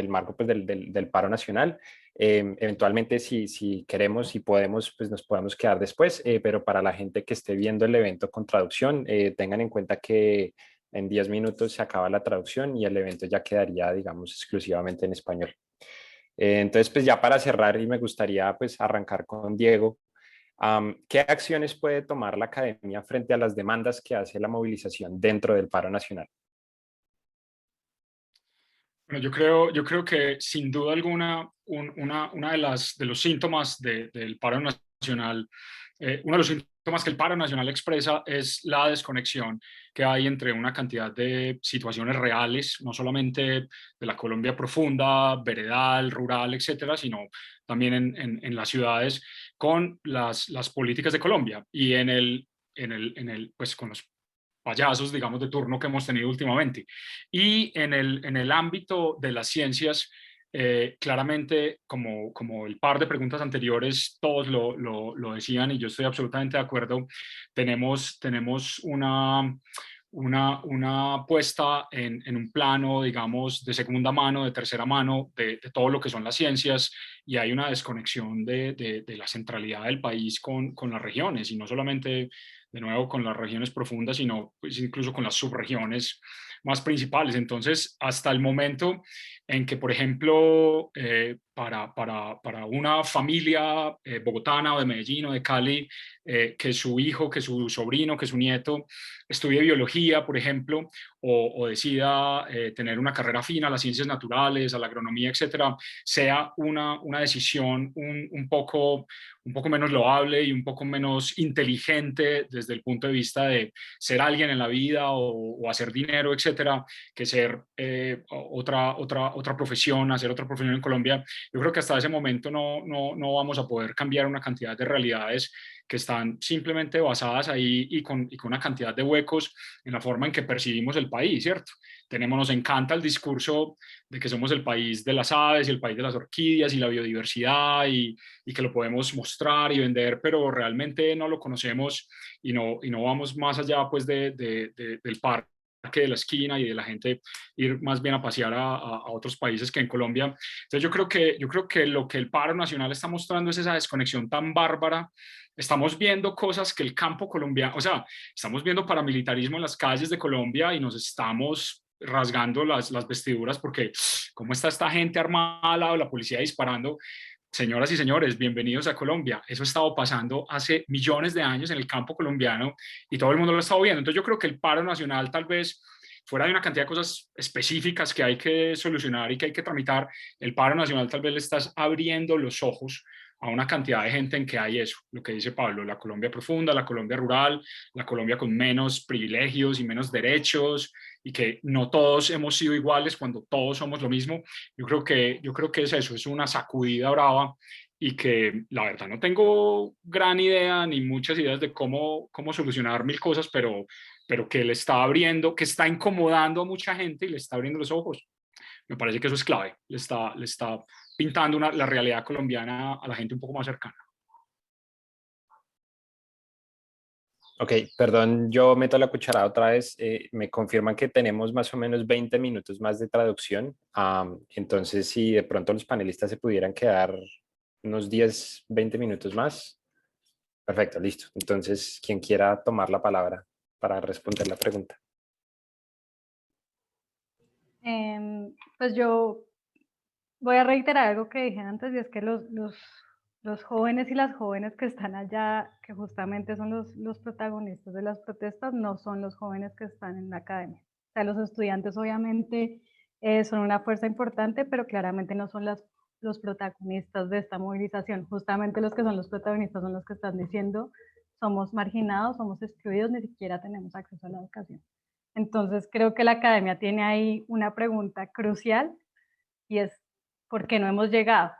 marco pues, del paro nacional. Eventualmente, si queremos y podemos, pues nos podemos quedar después, pero para la gente que esté viendo el evento con traducción, tengan en cuenta que en 10 minutos se acaba la traducción y el evento ya quedaría, digamos, exclusivamente en español. Entonces, pues ya para cerrar, y me gustaría pues arrancar con Diego, ¿qué acciones puede tomar la academia frente a las demandas que hace la movilización dentro del paro nacional? Bueno, yo creo que sin duda alguna una de los síntomas del paro nacional, uno de los síntomas que el paro nacional expresa es la desconexión que hay entre una cantidad de situaciones reales, no solamente de la Colombia profunda, veredal, rural, etcétera, sino también en las ciudades, con las políticas de Colombia y pues con los payasos, digamos, de turno que hemos tenido últimamente. Y en el ámbito de las ciencias, Claramente, como el par de preguntas anteriores, todos lo decían y yo estoy absolutamente de acuerdo, tenemos una puesta en un plano, digamos, de segunda mano, de tercera mano, de todo lo que son las ciencias, y hay una desconexión de la centralidad del país con las regiones, y no solamente, de nuevo, con las regiones profundas, sino pues, incluso con las subregiones más principales. Entonces, hasta el momento en que, por ejemplo, para una familia bogotana o de Medellín o de Cali, que su hijo, que su sobrino, que su nieto estudie biología, por ejemplo, o decida tener una carrera afín a las ciencias naturales, a la agronomía, etcétera, sea una decisión un poco menos loable y un poco menos inteligente desde el punto de vista de ser alguien en la vida o hacer dinero, etcétera, que ser otra profesión, hacer otra profesión en Colombia. Yo creo que hasta ese momento no vamos a poder cambiar una cantidad de realidades que están simplemente basadas ahí y con una cantidad de huecos en la forma en que percibimos el país, ¿cierto? Nos encanta el discurso de que somos el país de las aves y el país de las orquídeas y la biodiversidad y que lo podemos mostrar y vender, pero realmente no lo conocemos y no vamos más allá pues del parque de la esquina y de la gente ir más bien a pasear a otros países que en Colombia. Entonces yo creo que lo que el paro nacional está mostrando es esa desconexión tan bárbara. Estamos viendo cosas que el campo colombiano, o sea, estamos viendo paramilitarismo en las calles de Colombia y nos estamos rasgando las vestiduras porque cómo está esta gente armada o la policía disparando. Señoras y señores, bienvenidos a Colombia. Eso ha estado pasando hace millones de años en el campo colombiano y todo el mundo lo ha estado viendo. Entonces yo creo que el paro nacional, tal vez fuera de una cantidad de cosas específicas que hay que solucionar y que hay que tramitar, el paro nacional tal vez le estás abriendo los ojos a una cantidad de gente en que hay eso, lo que dice Pablo, la Colombia profunda, la Colombia rural, la Colombia con menos privilegios y menos derechos, y que no todos hemos sido iguales cuando todos somos lo mismo. Yo creo que es eso, es una sacudida brava, y que la verdad no tengo gran idea ni muchas ideas de cómo solucionar mil cosas, pero que le está abriendo, que está incomodando a mucha gente y le está abriendo los ojos. Me parece que eso es clave, le está pintando la realidad colombiana a la gente un poco más cercana. Ok, perdón, yo meto la cucharada otra vez. Me confirman que tenemos más o menos 20 minutos más de traducción. Entonces, si de pronto los panelistas se pudieran quedar unos 10, 20 minutos más. Perfecto, listo. Entonces, quien quiera tomar la palabra para responder la pregunta. Pues yo voy a reiterar algo que dije antes, y es que los jóvenes y las jóvenes que están allá, que justamente son los protagonistas de las protestas, no son los jóvenes que están en la academia. O sea, los estudiantes obviamente son una fuerza importante, pero claramente no son los protagonistas de esta movilización. Justamente los que son los protagonistas son los que están diciendo somos marginados, somos excluidos, ni siquiera tenemos acceso a la educación. Entonces creo que la academia tiene ahí una pregunta crucial, y es ¿por qué no hemos llegado?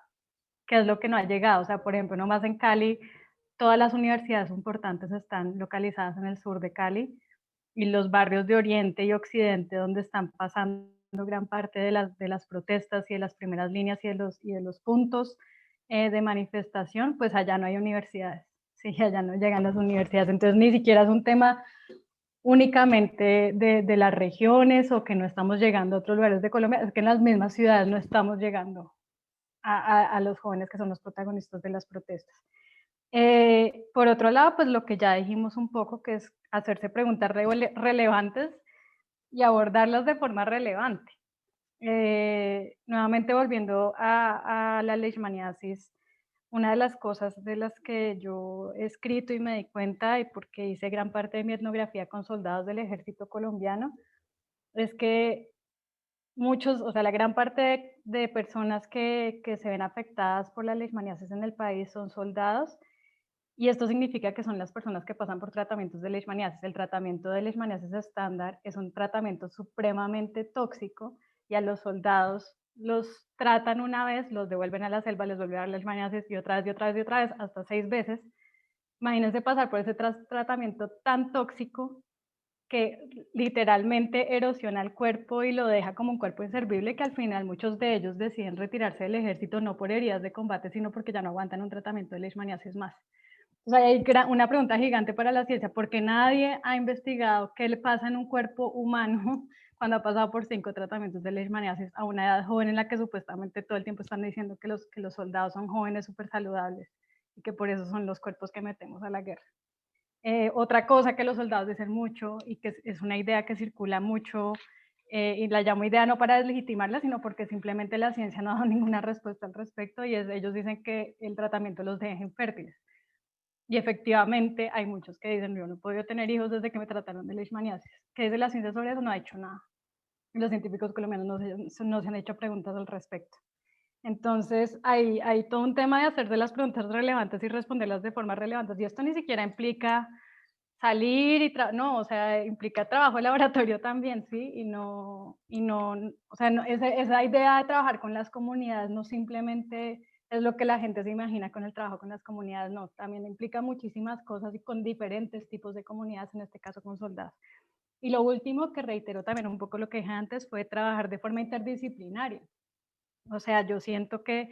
¿Qué es lo que no ha llegado? O sea, por ejemplo, nomás en Cali, todas las universidades importantes están localizadas en el sur de Cali, y los barrios de Oriente y Occidente, donde están pasando gran parte de las protestas y de las primeras líneas y de los puntos de manifestación, pues allá no hay universidades, sí, allá no llegan las universidades. Entonces ni siquiera es un tema únicamente de las regiones o que no estamos llegando a otros lugares de Colombia, es que en las mismas ciudades no estamos llegando a los jóvenes que son los protagonistas de las protestas. Por otro lado, pues lo que ya dijimos un poco, que es hacerse preguntas relevantes y abordarlas de forma relevante. Nuevamente volviendo a la leishmaniasis, una de las cosas de las que yo he escrito y me di cuenta, y porque hice gran parte de mi etnografía con soldados del ejército colombiano, es que muchos, o sea, la gran parte de personas que se ven afectadas por la leishmaniasis en el país son soldados, y esto significa que son las personas que pasan por tratamientos de leishmaniasis. El tratamiento de leishmaniasis estándar es un tratamiento supremamente tóxico, y a los soldados los tratan una vez, los devuelven a la selva, les vuelven a dar leishmaniasis y otra vez y otra vez y otra vez, hasta 6 veces. Imagínense pasar por ese tratamiento tan tóxico que literalmente erosiona el cuerpo y lo deja como un cuerpo inservible, que al final muchos de ellos deciden retirarse del ejército no por heridas de combate, sino porque ya no aguantan un tratamiento de leishmaniasis más. O sea, hay una pregunta gigante para la ciencia, porque nadie ha investigado qué le pasa en un cuerpo humano cuando ha pasado por 5 tratamientos de leishmaniasis a una edad joven en la que supuestamente todo el tiempo están diciendo que los soldados son jóvenes súper saludables y que por eso son los cuerpos que metemos a la guerra. Otra cosa que los soldados dicen mucho y que es una idea que circula mucho, y la llamo idea no para deslegitimarla, sino porque simplemente la ciencia no ha dado ninguna respuesta al respecto, y ellos dicen que el tratamiento los deja infértiles. Y efectivamente hay muchos que dicen, yo no he podido tener hijos desde que me trataron de leishmaniasis. ¿Qué dice la ciencia sobre eso? No ha hecho nada. Y los científicos colombianos no se han hecho preguntas al respecto. Entonces, hay todo un tema de hacer de las preguntas relevantes y responderlas de forma relevante. Y esto ni siquiera implica salir y no, o sea, implica trabajo de laboratorio también, ¿sí? Y no, o sea, no, esa idea de trabajar con las comunidades no simplemente es lo que la gente se imagina con el trabajo con las comunidades, no, también implica muchísimas cosas y con diferentes tipos de comunidades, en este caso con soldados. Y lo último, que reitero también un poco lo que dije antes, fue trabajar de forma interdisciplinaria. O sea, yo siento que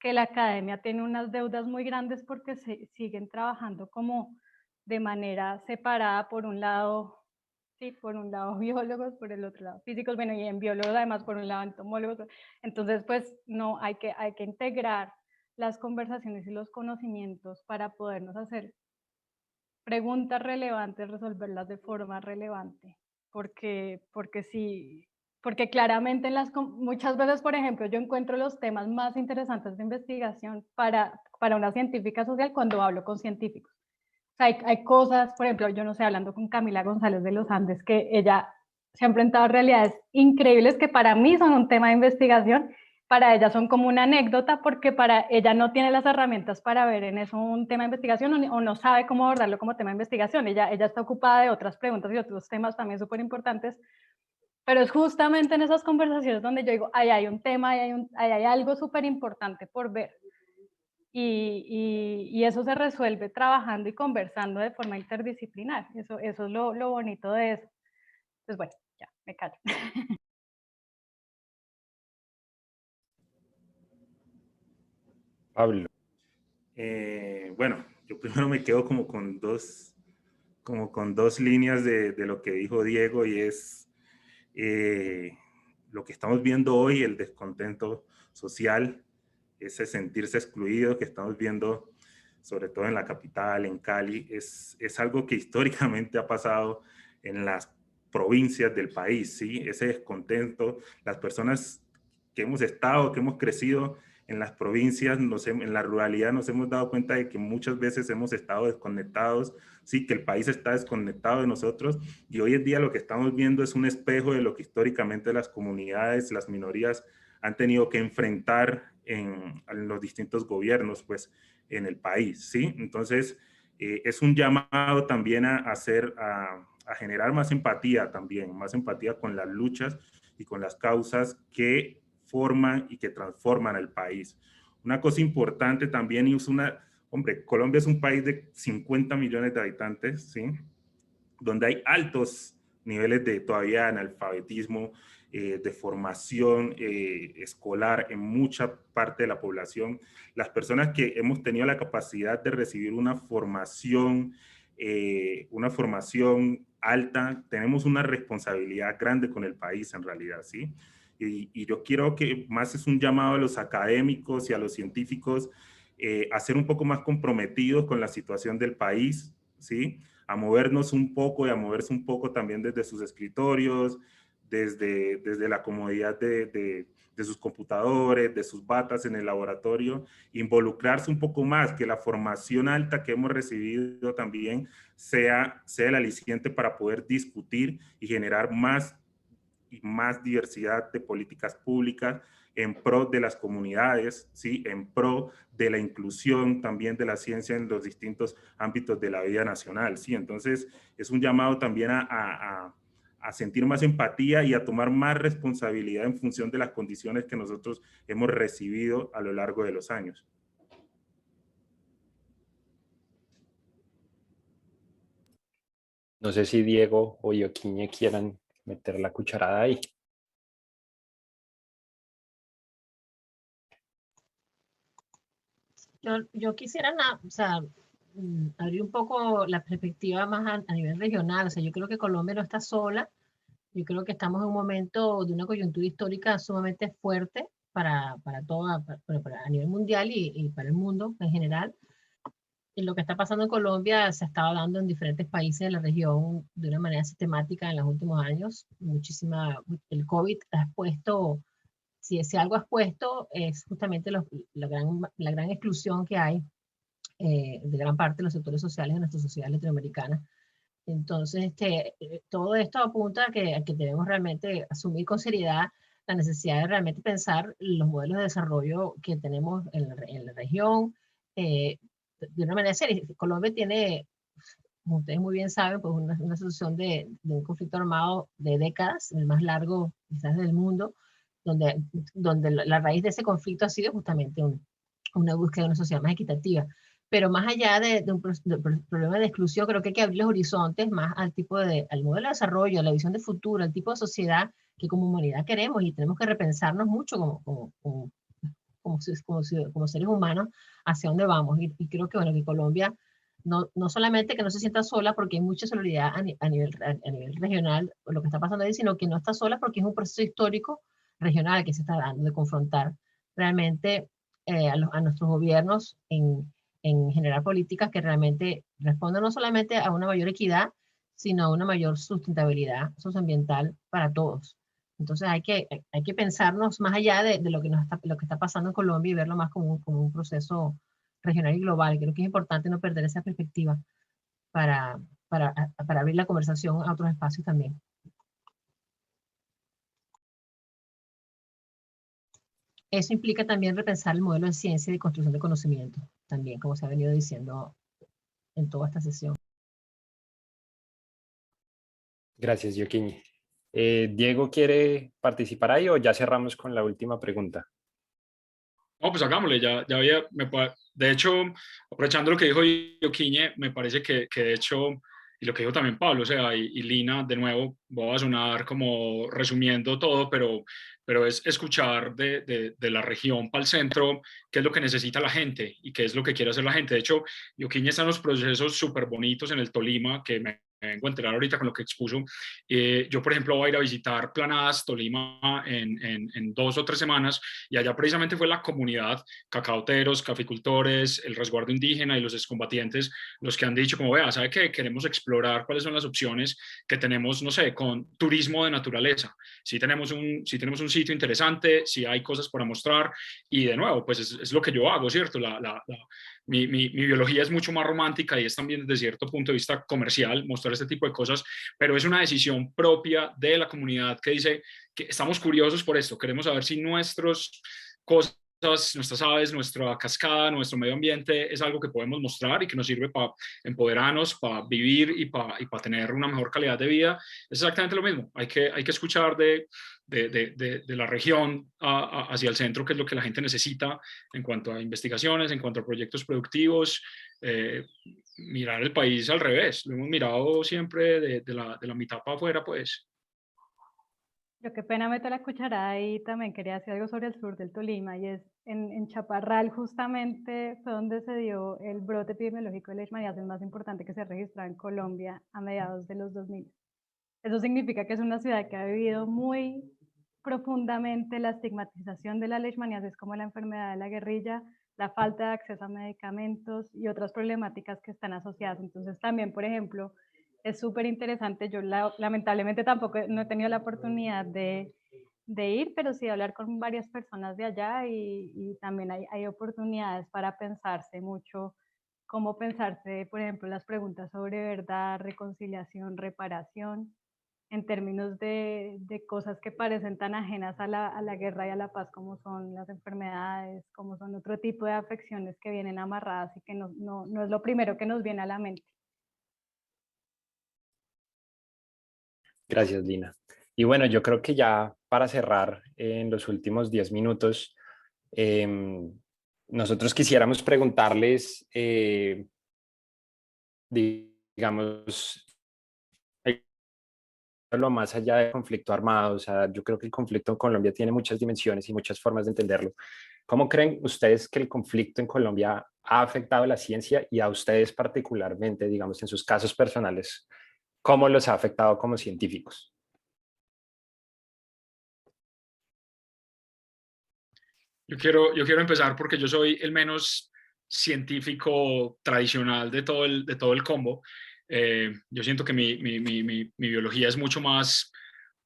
la academia tiene unas deudas muy grandes porque siguen trabajando como de manera separada, por un lado, sí, por un lado biólogos, por el otro lado físicos, bueno, y en biólogos además por un lado entomólogos. Entonces, pues no, hay que integrar las conversaciones y los conocimientos para podernos hacer preguntas relevantes, resolverlas de forma relevante, porque sí, porque claramente muchas veces, por ejemplo, yo encuentro los temas más interesantes de investigación para una científica social cuando hablo con científicos. O sea, hay cosas, por ejemplo, yo no sé, hablando con Camila González de los Andes, que ella se ha enfrentado a realidades increíbles que para mí son un tema de investigación, para ella son como una anécdota, porque para ella no tiene las herramientas para ver en eso un tema de investigación, o no sabe cómo abordarlo como tema de investigación. Ella está ocupada de otras preguntas y otros temas también súper importantes, pero es justamente en esas conversaciones donde yo digo, ahí hay un tema, ahí hay algo súper importante por ver. Y eso se resuelve trabajando y conversando de forma interdisciplinar. Eso es lo bonito de eso. Pues bueno, ya, me callo. Pablo. Bueno, yo primero me quedo como con dos líneas de lo que dijo Diego, y es lo que estamos viendo hoy, el descontento social, ese sentirse excluido que estamos viendo, sobre todo en la capital, en Cali, es algo que históricamente ha pasado en las provincias del país, ¿sí? Ese descontento, las personas que hemos estado, que hemos crecido en las provincias, en la ruralidad, nos hemos dado cuenta de que muchas veces hemos estado desconectados, sí, que el país está desconectado de nosotros, y hoy en día lo que estamos viendo es un espejo de lo que históricamente las comunidades, las minorías han tenido que enfrentar en los distintos gobiernos, pues, en el país, ¿sí? Entonces, es un llamado también a generar más empatía también, más empatía con las luchas y con las causas que forman y que transforman el país. Una cosa importante también, y hombre, Colombia es un país de 50 millones de habitantes, ¿sí? Donde hay altos niveles de todavía analfabetismo, de formación escolar en mucha parte de la población. Las personas que hemos tenido la capacidad de recibir una formación alta, tenemos una responsabilidad grande con el país en realidad, ¿sí? Y yo quiero que más es un llamado a los académicos y a los científicos a ser un poco más comprometidos con la situación del país, ¿sí? A movernos un poco y a moverse un poco también desde sus escritorios, desde la comodidad de sus computadores, de sus batas en el laboratorio, involucrarse un poco más, que la formación alta que hemos recibido también sea el aliciente para poder discutir y generar más y más diversidad de políticas públicas en pro de las comunidades, ¿sí? En pro de la inclusión también de la ciencia en los distintos ámbitos de la vida nacional, ¿sí? Entonces, es un llamado también a sentir más empatía y a tomar más responsabilidad en función de las condiciones que nosotros hemos recibido a lo largo de los años. No sé si Diego o Yoquiñe quieran meter la cucharada ahí. Yo quisiera, o sea, abrir un poco la perspectiva más a nivel regional. O sea, yo creo que Colombia no está sola. Yo creo que estamos en un momento de una coyuntura histórica sumamente fuerte para toda, a nivel mundial y para el mundo en general. Y lo que está pasando en Colombia se ha estado dando en diferentes países de la región de una manera sistemática en los últimos años. El COVID ha expuesto, si algo ha expuesto, es justamente la gran exclusión que hay de gran parte de los sectores sociales de nuestra sociedad latinoamericana. Entonces, todo esto apunta a que debemos realmente asumir con seriedad la necesidad de realmente pensar los modelos de desarrollo que tenemos en la región de una manera seria. Colombia tiene, como ustedes muy bien saben, pues una situación de un conflicto armado de décadas, el más largo quizás del mundo, donde la raíz de ese conflicto ha sido justamente una búsqueda de una sociedad más equitativa. Pero más allá de un problema de exclusión, creo que hay que abrir los horizontes más al modelo de desarrollo, a la visión de futuro, al tipo de sociedad que como humanidad queremos y tenemos que repensarnos mucho como seres humanos hacia dónde vamos. Y creo que, bueno, que Colombia no solamente que no se sienta sola porque hay mucha solidaridad a nivel regional, lo que está pasando ahí, sino que no está sola porque es un proceso histórico regional que se está dando de confrontar realmente a nuestros gobiernos en generar políticas que realmente respondan no solamente a una mayor equidad, sino a una mayor sustentabilidad socioambiental para todos. Entonces hay que pensarnos más allá de lo que está pasando en Colombia y verlo más como un proceso regional y global. Creo que es importante no perder esa perspectiva para, para abrir la conversación a otros espacios también. Eso implica también repensar el modelo de ciencia y de construcción de conocimiento, también, como se ha venido diciendo en toda esta sesión. Gracias, Yoquiñe. ¿Diego quiere participar ahí o ya cerramos con la última pregunta? No, pues hagámosle, de hecho, aprovechando lo que dijo Yoquiñe, me parece que de hecho, y lo que dijo también Pablo, o sea, y Lina, de nuevo, voy a sonar como resumiendo todo, pero es escuchar de la región para el centro qué es lo que necesita la gente y qué es lo que quiere hacer la gente. De hecho, Yoquiñe está en unos procesos súper bonitos en el Tolima, que me vengo a enterar ahorita con lo que expuso. Yo, por ejemplo, voy a ir a visitar Planadas, Tolima, en 2 o 3 semanas, y allá precisamente fue la comunidad, cacaoteros, caficultores, el resguardo indígena y los excombatientes, los que han dicho como, vea, ¿sabe qué? Queremos explorar cuáles son las opciones que tenemos, no sé, con turismo de naturaleza. Si tenemos un sitio interesante, si hay cosas para mostrar, y de nuevo, pues es lo que yo hago, ¿cierto? Mi biología es mucho más romántica y es también desde cierto punto de vista comercial mostrar este tipo de cosas, pero es una decisión propia de la comunidad que dice que estamos curiosos por esto, queremos saber si nuestras cosas, nuestras aves, nuestra cascada, nuestro medio ambiente es algo que podemos mostrar y que nos sirve para empoderarnos, para vivir y para tener una mejor calidad de vida. Es exactamente lo mismo, hay que escuchar de la región hacia el centro, que es lo que la gente necesita en cuanto a investigaciones, en cuanto a proyectos productivos, mirar el país al revés, lo hemos mirado siempre de la mitad para afuera, pues. Yo qué pena meto la cucharada y también quería decir algo sobre el sur del Tolima, y es en Chaparral justamente fue donde se dio el brote epidemiológico de leishmaniasis más importante que se ha registrado en Colombia a mediados de los 2000. Eso significa que es una ciudad que ha vivido muy profundamente la estigmatización de la leishmaniasis como la enfermedad de la guerrilla, la falta de acceso a medicamentos y otras problemáticas que están asociadas. Entonces también, por ejemplo, es súper interesante. Yo lamentablemente tampoco no he tenido la oportunidad de ir, pero sí de hablar con varias personas de allá y también hay oportunidades para pensarse mucho, cómo pensarse, por ejemplo, las preguntas sobre verdad, reconciliación, reparación, en términos de cosas que parecen tan ajenas a la guerra y a la paz como son las enfermedades, como son otro tipo de afecciones que vienen amarradas y que no es lo primero que nos viene a la mente. Gracias, Lina. Y bueno, yo creo que ya para cerrar en los últimos 10 minutos, nosotros quisiéramos preguntarles, digamos, más allá del conflicto armado. O sea, yo creo que el conflicto en Colombia tiene muchas dimensiones y muchas formas de entenderlo. ¿Cómo creen ustedes que el conflicto en Colombia ha afectado a la ciencia y a ustedes particularmente, digamos, en sus casos personales? ¿Cómo los ha afectado como científicos? Yo quiero empezar porque yo soy el menos científico tradicional de todo el combo. Yo siento que mi biología es mucho más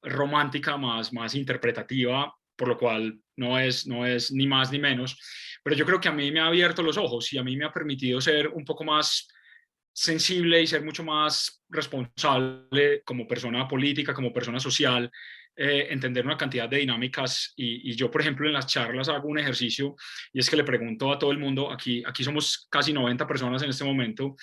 romántica, más interpretativa, por lo cual no es ni más ni menos. Pero yo creo que a mí me ha abierto los ojos y a mí me ha permitido ser un poco más sensible y ser mucho más responsable como persona política, como persona social, entender una cantidad de dinámicas y yo, por ejemplo, en las charlas hago un ejercicio y es que le pregunto a todo el mundo, aquí somos casi 90 personas en este momento,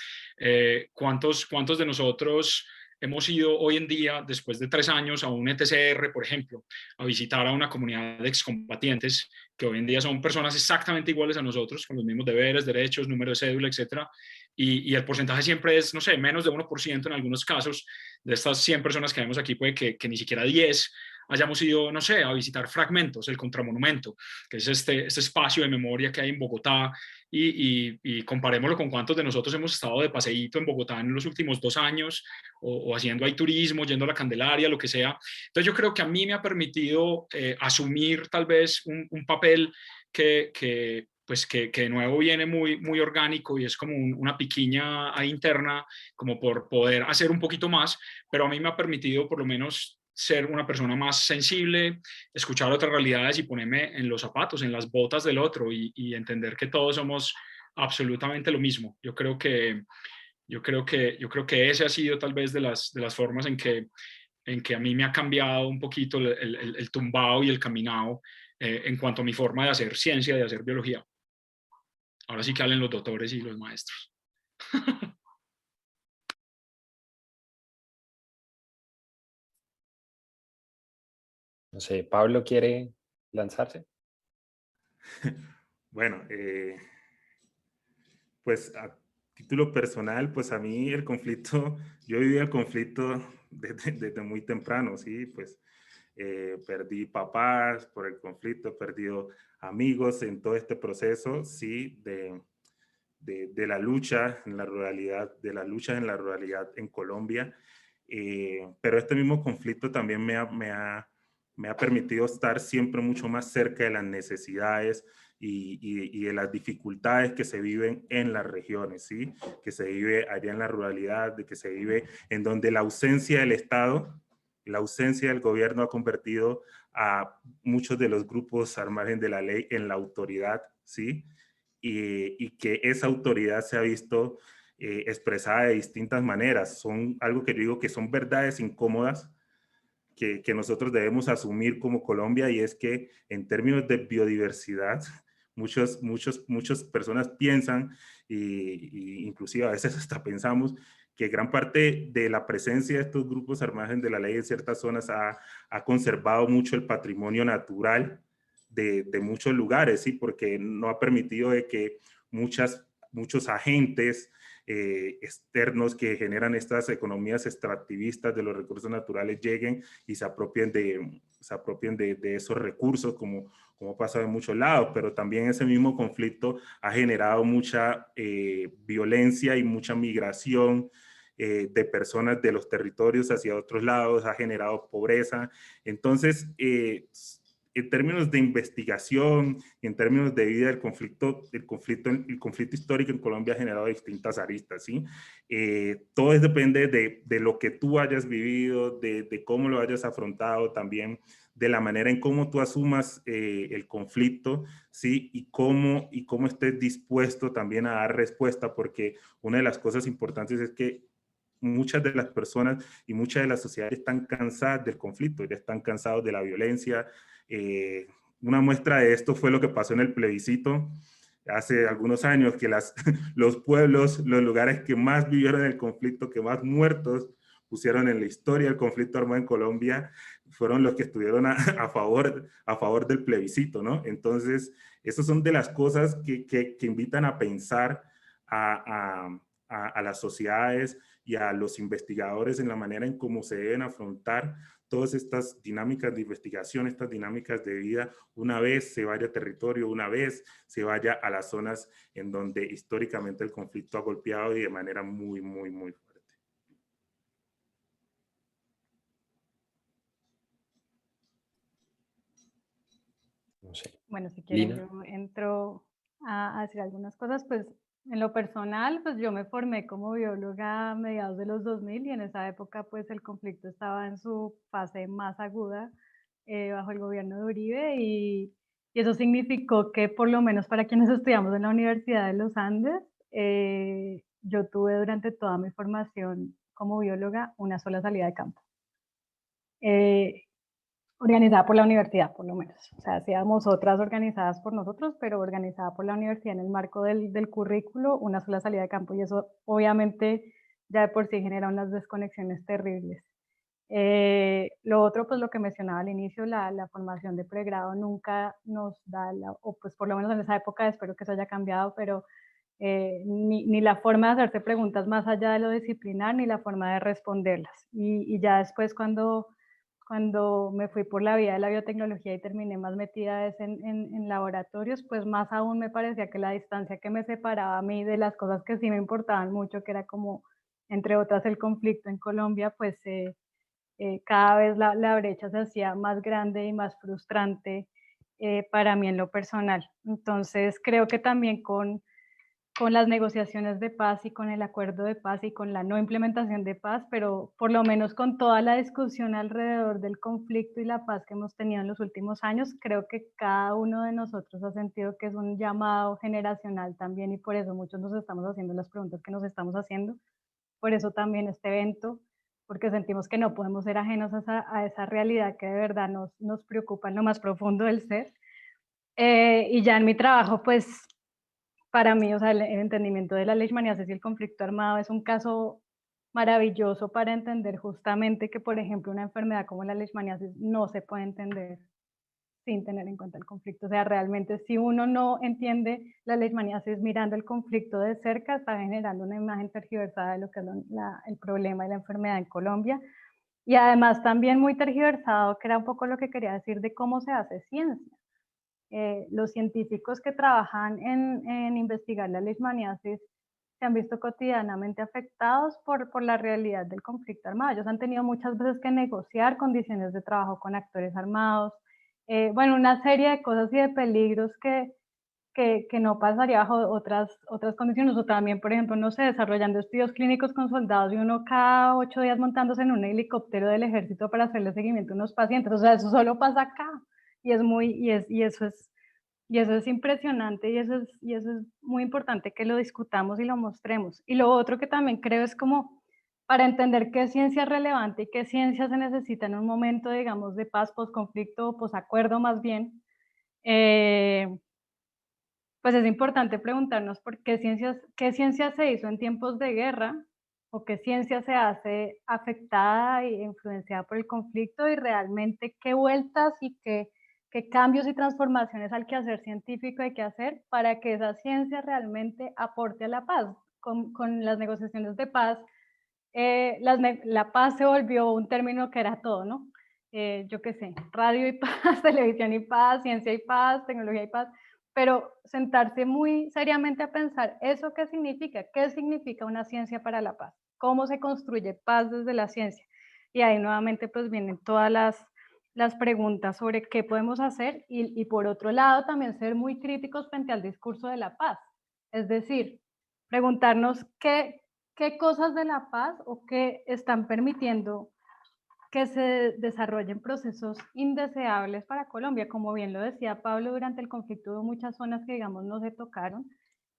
¿cuántos de nosotros hemos ido hoy en día, después de 3 años, a un ETCR, por ejemplo, a visitar a una comunidad de excombatientes que hoy en día son personas exactamente iguales a nosotros, con los mismos deberes, derechos, número de cédula, etcétera, y el porcentaje siempre es, no sé, menos de 1% en algunos casos. De estas 100 personas que vemos aquí, puede que ni siquiera 10 hayamos ido, no sé, a visitar Fragmentos, el Contramonumento, que es este espacio de memoria que hay en Bogotá, y comparémoslo con cuántos de nosotros hemos estado de paseíto en Bogotá en los últimos 2 años, o haciendo ahí turismo, yendo a la Candelaria, lo que sea. Entonces yo creo que a mí me ha permitido asumir tal vez un papel pues que de nuevo viene muy orgánico y es como una piquiña ahí interna, como por poder hacer un poquito más, pero a mí me ha permitido por lo menos ser una persona más sensible, escuchar otras realidades y ponerme en los zapatos, en las botas del otro y entender que todos somos absolutamente lo mismo. Yo creo que ese ha sido tal vez de las formas en que a mí me ha cambiado un poquito el tumbao y el caminado en cuanto a mi forma de hacer ciencia, de hacer biología. Ahora sí que hablen los doctores y los maestros. No sé, ¿Pablo quiere lanzarse? Bueno, pues a título personal, pues a mí el conflicto, yo viví el conflicto desde muy temprano, ¿sí? Pues perdí papás por el conflicto, he perdido amigos en todo este proceso, ¿sí? De la lucha en la ruralidad, de la lucha en la ruralidad en Colombia. Pero este mismo conflicto también me ha permitido estar siempre mucho más cerca de las necesidades y de las dificultades que se viven en las regiones, ¿sí? Que se vive allá en la ruralidad, de que se vive en donde la ausencia del Estado, la ausencia del gobierno ha convertido a muchos de los grupos al margen de la ley en la autoridad, ¿sí? Y que esa autoridad se ha visto expresada de distintas maneras. Son algo que yo digo que son verdades incómodas que nosotros debemos asumir como Colombia, y es que en términos de biodiversidad, muchas personas piensan, y inclusive a veces hasta pensamos, que gran parte de la presencia de estos grupos al margen de la ley en ciertas zonas ha conservado mucho el patrimonio natural de muchos lugares, ¿sí? Porque no ha permitido de que muchos agentes externos que generan estas economías extractivistas de los recursos naturales lleguen y se apropien de esos recursos, como pasa en muchos lados. Pero también ese mismo conflicto ha generado mucha violencia y mucha migración de personas de los territorios hacia otros lados, ha generado pobreza. Entonces, en términos de investigación, en términos de vida, el conflicto histórico en Colombia ha generado distintas aristas, ¿sí? Todo depende de lo que tú hayas vivido, de cómo lo hayas afrontado, también de la manera en cómo tú asumas el conflicto, ¿sí? Y cómo estés dispuesto también a dar respuesta, porque una de las cosas importantes es que muchas de las personas y muchas de las sociedades están cansadas del conflicto, ya están cansados de la violencia. Una muestra de esto fue lo que pasó en el plebiscito hace algunos años, que los pueblos, los lugares que más vivieron el conflicto, que más muertos pusieron en la historia del conflicto armado en Colombia, fueron los que estuvieron a favor del plebiscito, ¿no? Entonces, esas son de las cosas que invitan a pensar a las sociedades y a los investigadores en la manera en cómo se deben afrontar todas estas dinámicas de investigación, estas dinámicas de vida, una vez se vaya a territorio, una vez se vaya a las zonas en donde históricamente el conflicto ha golpeado y de manera muy, muy, muy fuerte. No sé. Bueno, si quieren, Lina. yo entro a decir algunas cosas. Pues en lo personal, pues yo me formé como bióloga a mediados de los 2000 y en esa época pues el conflicto estaba en su fase más aguda bajo el gobierno de Uribe y eso significó que por lo menos para quienes estudiamos en la Universidad de los Andes, yo tuve durante toda mi formación como bióloga una sola salida de campo. Organizada por la universidad, por lo menos. O sea, hacíamos otras organizadas por nosotros, pero organizada por la universidad en el marco del currículo, una sola salida de campo. Y eso obviamente ya de por sí genera unas desconexiones terribles. Lo otro, pues lo que mencionaba al inicio, la formación de pregrado nunca nos da, o pues por lo menos en esa época, espero que eso haya cambiado, pero ni la forma de hacerse preguntas más allá de lo disciplinar, ni la forma de responderlas. Y ya después cuando me fui por la vía de la biotecnología y terminé más metida en laboratorios, pues más aún me parecía que la distancia que me separaba a mí de las cosas que sí me importaban mucho, que era como, entre otras, el conflicto en Colombia, pues cada vez la brecha se hacía más grande y más frustrante para mí en lo personal. Entonces creo que también con las negociaciones de paz y con el acuerdo de paz y con la no implementación de paz, pero por lo menos con toda la discusión alrededor del conflicto y la paz que hemos tenido en los últimos años, creo que cada uno de nosotros ha sentido que es un llamado generacional también y por eso muchos nos estamos haciendo las preguntas que nos estamos haciendo. Por eso también este evento, porque sentimos que no podemos ser ajenos a esa realidad que de verdad nos preocupa en lo más profundo del ser. Y ya en mi trabajo, pues para mí, o sea, el entendimiento de la leishmaniasis y el conflicto armado es un caso maravilloso para entender justamente que, por ejemplo, una enfermedad como la leishmaniasis no se puede entender sin tener en cuenta el conflicto. O sea, realmente si uno no entiende la leishmaniasis mirando el conflicto de cerca, está generando una imagen tergiversada de lo que es el problema de la enfermedad en Colombia. Y además también muy tergiversado, que era un poco lo que quería decir de cómo se hace ciencia. Los científicos que trabajan en investigar la leishmaniasis se han visto cotidianamente afectados por la realidad del conflicto armado. Ellos han tenido muchas veces que negociar condiciones de trabajo con actores armados, bueno, una serie de cosas y de peligros que no pasaría bajo otras condiciones, o también, por ejemplo, no sé, desarrollando estudios clínicos con soldados y uno cada 8 días montándose en un helicóptero del ejército para hacerle seguimiento a unos pacientes. O sea, eso solo pasa acá. Y eso es impresionante y eso es muy importante que lo discutamos y lo mostremos. Y lo otro que también creo es como para entender qué ciencia es relevante y qué ciencia se necesita en un momento, digamos, de paz, posconflicto o posacuerdo más bien, pues es importante preguntarnos por qué ciencia se hizo en tiempos de guerra o qué ciencia se hace afectada e influenciada por el conflicto y realmente qué vueltas y qué cambios y transformaciones al quehacer científico hay que hacer para que esa ciencia realmente aporte a la paz. Con las negociaciones de paz, la paz se volvió un término que era todo, ¿no? Yo qué sé, radio y paz, televisión y paz, ciencia y paz, tecnología y paz, pero sentarse muy seriamente a pensar eso qué significa una ciencia para la paz, cómo se construye paz desde la ciencia. Y ahí nuevamente pues vienen todas las preguntas sobre qué podemos hacer y por otro lado también ser muy críticos frente al discurso de la paz. Es decir, preguntarnos qué cosas de la paz o qué están permitiendo que se desarrollen procesos indeseables para Colombia. Como bien lo decía Pablo, durante el conflicto hubo muchas zonas que, digamos, no se tocaron.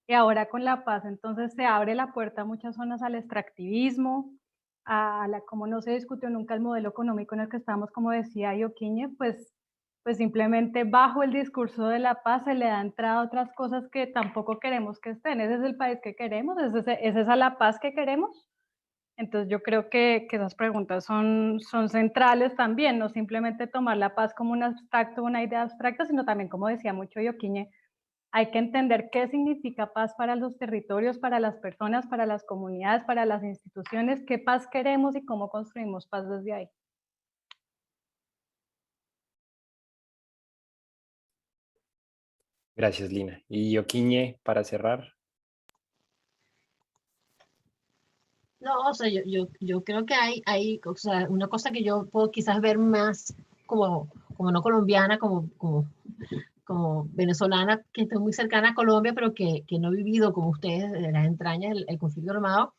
Y ahora con la paz, entonces se abre la puerta a muchas zonas al extractivismo, como no se discutió nunca el modelo económico en el que estamos, como decía Ioquiñe, pues simplemente bajo el discurso de la paz se le da entrada a otras cosas que tampoco queremos que estén. Ese es el país que queremos, ¿es esa la paz que queremos? Entonces yo creo que esas preguntas son centrales también, no simplemente tomar la paz como un abstracto, una idea abstracta, sino también, como decía mucho Ioquiñe, hay que entender qué significa paz para los territorios, para las personas, para las comunidades, para las instituciones, qué paz queremos y cómo construimos paz desde ahí. Gracias, Lina. Y Okiñe, para cerrar. No, o sea, yo creo que hay o sea, una cosa que yo puedo quizás ver más como no colombiana, como venezolana, que estoy muy cercana a Colombia, pero que no he vivido como ustedes de las entrañas el conflicto armado,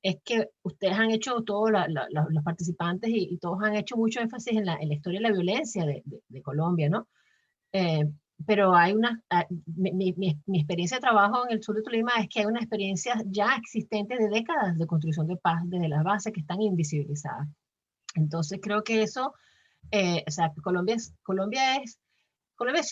es que ustedes han hecho, todos los participantes y todos han hecho mucho énfasis en la historia de la violencia de Colombia, ¿no? Pero hay mi experiencia de trabajo en el sur de Tolima es que hay una experiencia ya existente de décadas de construcción de paz desde las bases que están invisibilizadas. Entonces creo que eso, o sea, Colombia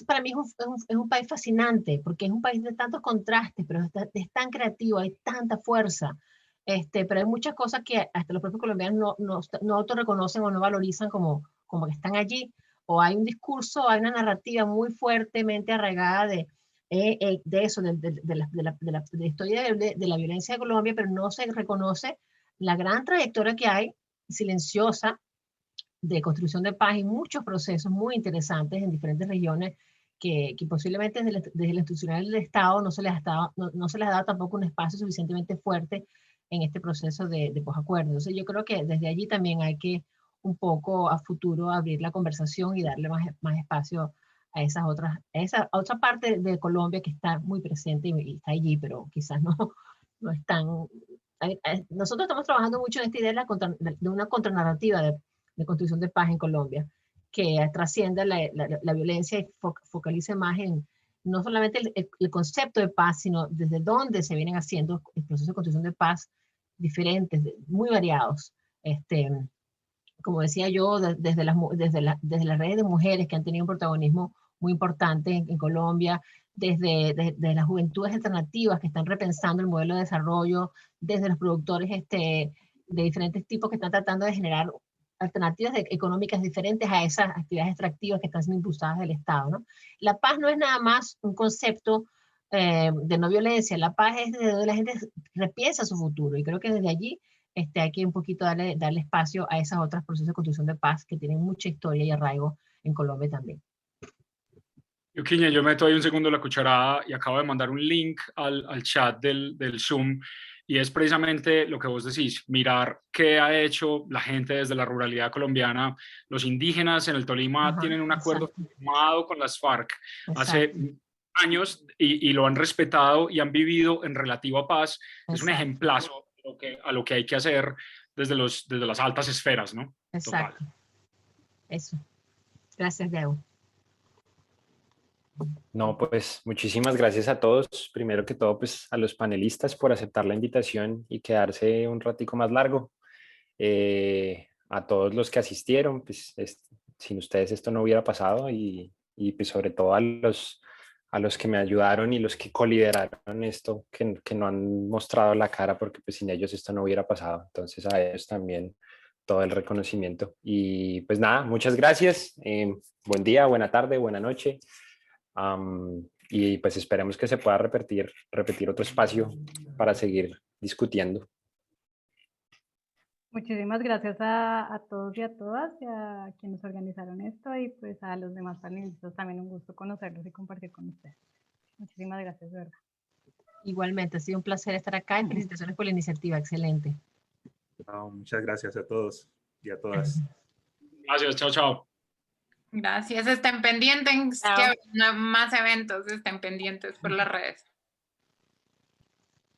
para mí es un país fascinante, porque es un país de tantos contrastes, pero es tan creativo, hay tanta fuerza, pero hay muchas cosas que hasta los propios colombianos no autorreconocen o no valorizan como que están allí, o hay un discurso, hay una narrativa muy fuertemente arraigada de eso, de la historia de la violencia de Colombia, pero no se reconoce la gran trayectoria que hay, silenciosa, de construcción de paz y muchos procesos muy interesantes en diferentes regiones que posiblemente desde la institucional del Estado no se les ha dado tampoco un espacio suficientemente fuerte en este proceso de posacuerdo. Entonces yo creo que desde allí también hay que un poco a futuro abrir la conversación y darle más espacio a esa otra parte de Colombia que está muy presente y está allí, pero quizás no es tan... Nosotros estamos trabajando mucho en esta idea de una contranarrativa de construcción de paz en Colombia, que trascienda la violencia y focalice más en no solamente el concepto de paz, sino desde dónde se vienen haciendo el proceso de construcción de paz diferentes, muy variados. Como decía yo, desde las redes de mujeres que han tenido un protagonismo muy importante en Colombia, desde las juventudes alternativas que están repensando el modelo de desarrollo, desde los productores de diferentes tipos que están tratando de generar alternativas económicas diferentes a esas actividades extractivas que están siendo impulsadas del Estado, ¿no? La paz no es nada más un concepto de no violencia, la paz es desde donde la gente repiensa su futuro, y creo que desde allí hay que un poquito darle espacio a esos otros procesos de construcción de paz que tienen mucha historia y arraigo en Colombia también. Okiñe, yo meto ahí un segundo la cucharada y acabo de mandar un link al chat del Zoom, y es precisamente lo que vos decís, mirar qué ha hecho la gente desde la ruralidad colombiana. Los indígenas en el Tolima tienen un acuerdo firmado con las FARC hace años y lo han respetado y han vivido en relativa paz. Es un ejemplazo a lo que hay que hacer desde las altas esferas, ¿no? Exacto. Total. Eso. Gracias, Diego. No, pues muchísimas gracias a todos. Primero que todo, pues a los panelistas por aceptar la invitación y quedarse un ratico más largo. A todos los que asistieron, pues sin ustedes esto no hubiera pasado, y pues sobre todo a los que me ayudaron y los que colideraron esto, que no han mostrado la cara, porque pues sin ellos esto no hubiera pasado. Entonces a ellos también todo el reconocimiento. Y pues nada, muchas gracias. Buen día, buena tarde, buena noche. Y pues esperemos que se pueda repetir otro espacio para seguir discutiendo. Muchísimas gracias a todos y a todas, y a quienes organizaron esto, y pues a los demás panelistas también un gusto conocerlos y compartir con ustedes. Muchísimas gracias, de verdad. Igualmente, ha sido un placer estar acá y felicitaciones por la iniciativa, excelente. Muchas gracias a todos y a todas. Gracias, chao, chao. Gracias, estén pendientes, que más eventos, estén pendientes por las redes.